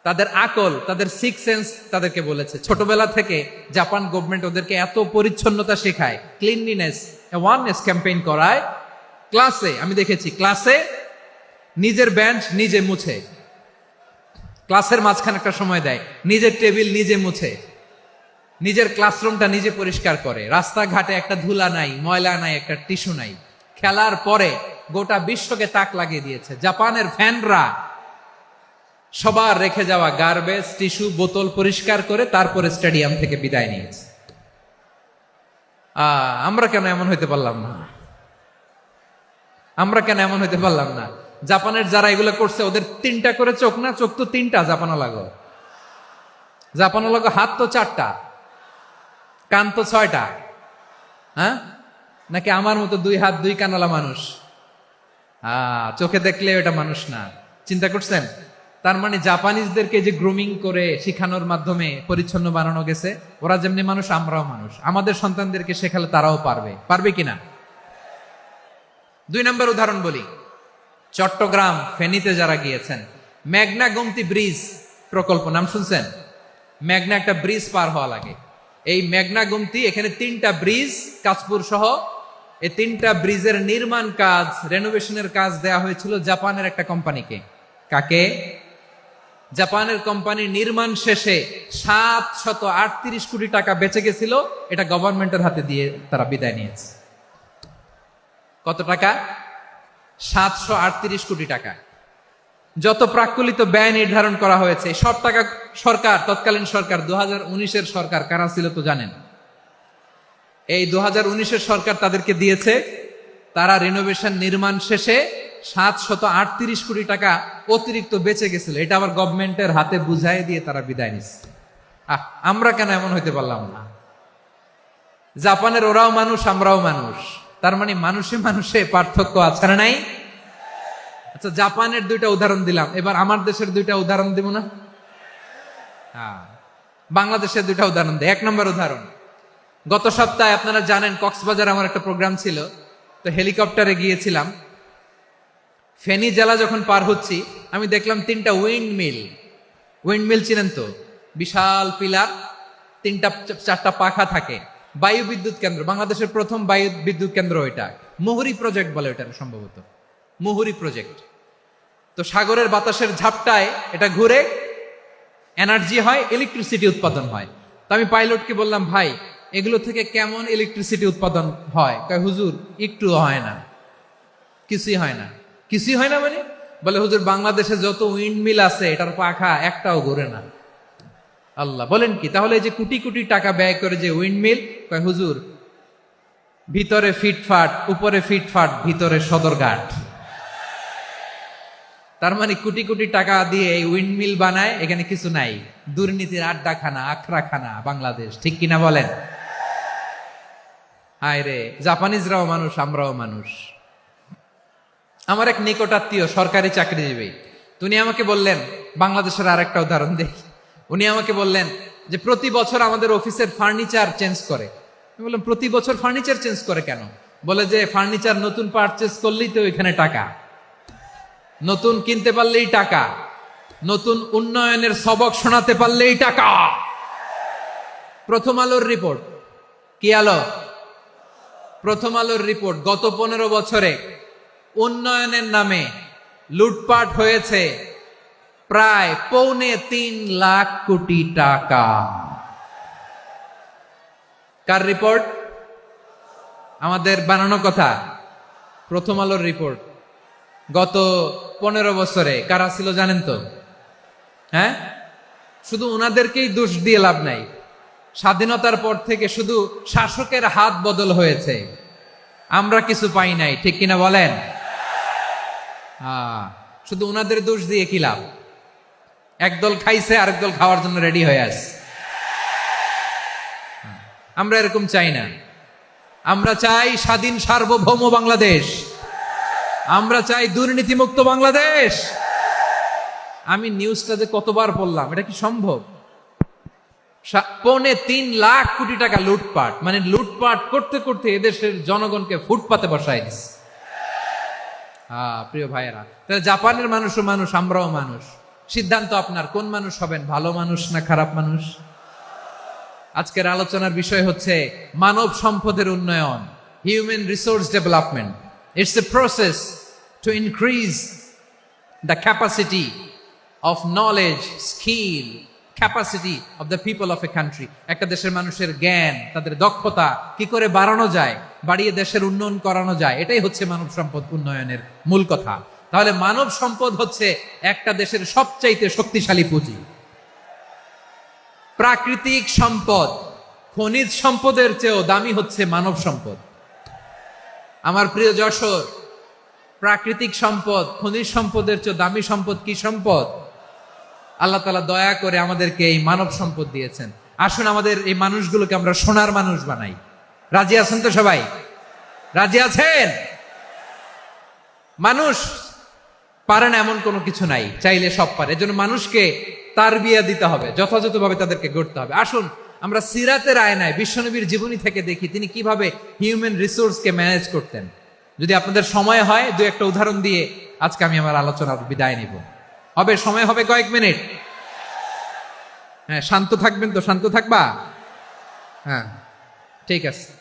তাদের আকল, তাদের সিক্স সেন্স তাদেরকে বলেছে। ছোটবেলা থেকে জাপান গভর্নমেন্ট ওদেরকে এত পরিচ্ছন্নতা শেখায়, ক্লিনলিনেস অ্যাওয়ারনেস ক্যাম্পেইন করায়। ক্লাসে আমি দেখেছি, ক্লাসে নিজের বেঞ্চ নিজে মুছে, ক্লাসের মাঝখানে একটা সময় দেয়, নিজের টেবিল নিজে মুছে। নিজের ক্লাসরুমটা নিজে পরিষ্কার করে, রাস্তাঘাটে একটা ধুলা নাই, ময়লা নাই, একটা টিস্যু নাই। খেলার পরে গোটা বিশ্বকে তাক লাগিয়ে দিয়েছে। জাপানের ফ্যানরা সবার রেখে যাওয়া গার্বেজ, টিস্যু, বোতল পরিষ্কার করে তারপরে স্টেডিয়াম থেকে বিদায় নিয়েছে। আমরা কেন এমন হইতে পারলাম না? আমরা কেন এমন হইতে পারলাম না? জাপানের যারা এগুলো করছে ওদের 3টা করে চোখ না? চোখ তো 3টা জাপানো লাগো, জাপানো লাগো। হাত তো 4টা, কান তো 6টা। হ্যাঁ, নাকি আমার মতো 2 হাত 2 কানালা মানুষ? চোখে দেখলে ওটা মানুষ না। চিন্তা করছেন? তার মানে জাপানিজদেরকে যে গ্রুমিং করে শিখানোর মাধ্যমে পরিচ্ছন্ন বানানো গেছে, ওরা যেমনি মানুষ আমরাও মানুষ। আমাদের সন্তানদেরকে শেখালে তারাও পারবে, পারবে কিনা? 2 নম্বর উদাহরণ বলি। চট্টগ্রাম ফেনীতে যারা গিয়েছেন, মেঘনা গোমতী ব্রিজ প্রকল্প নাম শুনছেন? মেঘনা একটা ব্রিজ পার হওয়া লাগে। এই মেঘনা গোমতী, এখানে 3টা ব্রিজ কাঁচপুর সহ, এই 3টা ব্রিজের নির্মাণ কাজ, রেনোভেশনের কাজ দেয়া হয়েছিল জাপানের একটা কোম্পানিকে। কাকে? জাপানের কোম্পানি। নির্মাণ শেষে 738 কোটি টাকা বেঁচে গেছিল, এটা গভর্নমেন্টের হাতে দিয়ে তারা বিদায় নিয়েছে। কত টাকা? 738 কোটি টাকা। যত প্রাক্কলিত ব্যয় নির্ধারণ করা হয়েছে সব টাকা সরকার, তৎকালীন সরকার 2019-এর সরকার কারা ছিল তো জানেন? এই 2019-এর সরকার তাদেরকে দিয়েছে। তারা রিনোভেশন নির্মাণ শেষে 738 কোটি টাকা অতিরিক্ত বেঁচে গেছিল, এটা আবার গভর্নমেন্টের হাতে বুঝাই দিয়ে তারা বিদায় নিচ্ছে। আমরা কেন এমন হইতে পারলাম না? জাপানের ওরাও মানুষ, আমরাও মানুষ। তার মানে মানুষে মানুষে পার্থক্য আছে না নাই? আচ্ছা, জাপানের 2টা উদাহরণ দিলাম, এবার আমার দেশের 2টা উদাহরণ দিব না? বাংলাদেশের 2টা উদাহরণ দেয়। 1 নম্বর উদাহরণ, গত সপ্তাহে আপনারা জানেন কক্সবাজার আমার একটা প্রোগ্রাম ছিল, তো হেলিকপ্টারে গিয়েছিলাম। ফেনী জেলা যখন পার হচ্ছি, আমি দেখলাম 3টা উইন্ডমিল। উইন্ডমিল চিনেন তো? বিশাল পিলার, 3টা 4টা পাখা থাকে। বায়ু বিদ্যুৎ কেন্দ্র, বাংলাদেশের প্রথম বায়ু বিদ্যুৎ কেন্দ্র এটা। মুহুরী প্রজেক্ট বলে এটা সম্ভবত, মুহুরী প্রজেক্ট। তো সাগরের বাতাসের ঝাপটায় এটা ঘুরে এনার্জি হয়, ইলেকট্রিসিটি উৎপাদন হয়। তো আমি পাইলটকে বললাম, ভাই এগুলো থেকে কেমন ইলেকট্রিসিটি উৎপাদন হয়? কয়, হুজুর একটু হয় না, কিছুই হয় না। কিছুই হয় না মানে? বলে, হুজুর বাংলাদেশে যত উইন্ডমিল আছে এটার পাখা একটাও ঘুরে না। আল্লাহ, বলেন কি? তাহলে যে কোটি কোটি টাকা ব্যয় করে যে উইন্ডমিল, কয় হুজুর ভিতরে ফিটফাট, উপরে ফিটফাট, ভিতরে সদরঘাট। তার মানে কোটি কোটি টাকা দিয়ে এই উইন্ডমিল বানায়, এখানে কিছু নাই। দুর্নীতির আড্ডাখানা, আখড়াখানা বাংলাদেশ, ঠিক কিনা বলেন? হায় রে, জাপানিজরাও মানুষ, আমরাও মানুষ। আমার এক নিকটাত্মীয় সরকারি চাকরিজীবী, উনি আমাকে বললেন, বাংলাদেশের আরেকটা উদাহরণ দেখি। উনি আমাকে বললেন যে প্রতি বছর আমাদের অফিসের ফার্নিচার চেঞ্জ করে। আমি বললাম, প্রতি বছর ফার্নিচার চেঞ্জ করে কেন? বলে যে ফার্নিচার নতুন পারচেজ করলেই তো এখানে টাকা, নতুন কিনতে পারলেই টাকা, নতুন উন্নয়নের সবক শোনাতে পারলেই টাকা। প্রথম আলোর রিপোর্ট। কি আলো? প্রথম আলোর রিপোর্ট। গত 15 বছরে উন্নয়নের নামে লুটপাট হয়েছে প্রায় 3.25 লাখ কোটি টাকা। কার রিপোর্ট? আমাদের বানানো কথা। প্রথম আলোর রিপোর্ট। গত 15 বছরে কারা ছিল জানেন তো? হ্যাঁ, শুধু ওনাদেরকেই দোষ দিয়ে লাভ নাই। স্বাধীনতার পর থেকে শুধু শাসকের হাত বদল হয়েছে, আমরা কিছু পাই নাই, ঠিক কিনা বলেন? শুধু ওনাদের দোষ দিয়ে কি লাভ? একদল খাইছে, আরেক দল খাওয়ার জন্য রেডি হয়ে আছে। আমরা এরকম চাই না। আমরা চাই স্বাধীন সার্বভৌম বাংলাদেশ। আমরা চাই দুর্নীতিমুক্ত বাংলাদেশ। আমি নিউজটা যে কতবার পড়লাম, এটা কি সম্ভব? 3.25 লাখ কোটি টাকা লুটপাট, মানে লুটপাট করতে করতে এদেশের জনগণকে ফুটপাতে বসায় দিচ্ছে। প্রিয় ভাইয়েরা, তাহলে জাপানের মানুষও মানুষ, আমরাও মানুষ। সিদ্ধান্ত আপনার, কোন মানুষ হবেন, ভালো মানুষ না খারাপ মানুষ? আজকের আলোচনার বিষয় হচ্ছে মানব সম্পদের উন্নয়ন, human resource development. It's a process to increase the capacity of knowledge, skill, capacity of the people of a country. একটা দেশের মানুষের জ্ঞান, তাদের দক্ষতা কি করে বাড়ানো যায়, বাড়িয়ে দেশের উন্নয়ন করানো যায়, এটাই হচ্ছে মানব সম্পদ উন্নয়নের মূল কথা। তাহলে মানব সম্পদ হচ্ছে একটা দেশের সবচাইতে শক্তিশালী পুঁজি। প্রাকৃতিক সম্পদ, খনিজ সম্পদের চেয়েও দামি হচ্ছে মানব সম্পদ। আমার প্রিয় যশোর, প্রাকৃতিক সম্পদ, খনিজ সম্পদের চেয়ে দামি সম্পদ কি সম্পদ? আল্লাহ তাআলা দয়া করে আমাদেরকে এই মানব সম্পদ দিয়েছেন। আসুন আমাদের এই মানুষগুলোকে আমরা সোনার মানুষ বানাই। রাজি আছেন তো সবাই? রাজি আছেন? মানুষ পারে না এমন কোনো কিছু নাই, চাইলে সব পারে। এজন্য মানুষকে তারবিয়া দিতে হবে, যথাযথভাবে তাদেরকে গড়তে হবে। আসুন আমরা সিরাতের আয়নায় বিশ্বনবীর জীবনী থেকে দেখি তিনি কিভাবে হিউম্যান রিসোর্সকে ম্যানেজ করতেন। যদি আপনাদের সময় হয়, দু একটা উদাহরণ দিয়ে আজকে আমি আমার আলোচনার বিদায় নিব। হবে সময় হবে কয়েক মিনিট? হ্যাঁ, শান্ত থাকবেন তো? শান্ত থাকবা? হ্যাঁ, ঠিক আছে।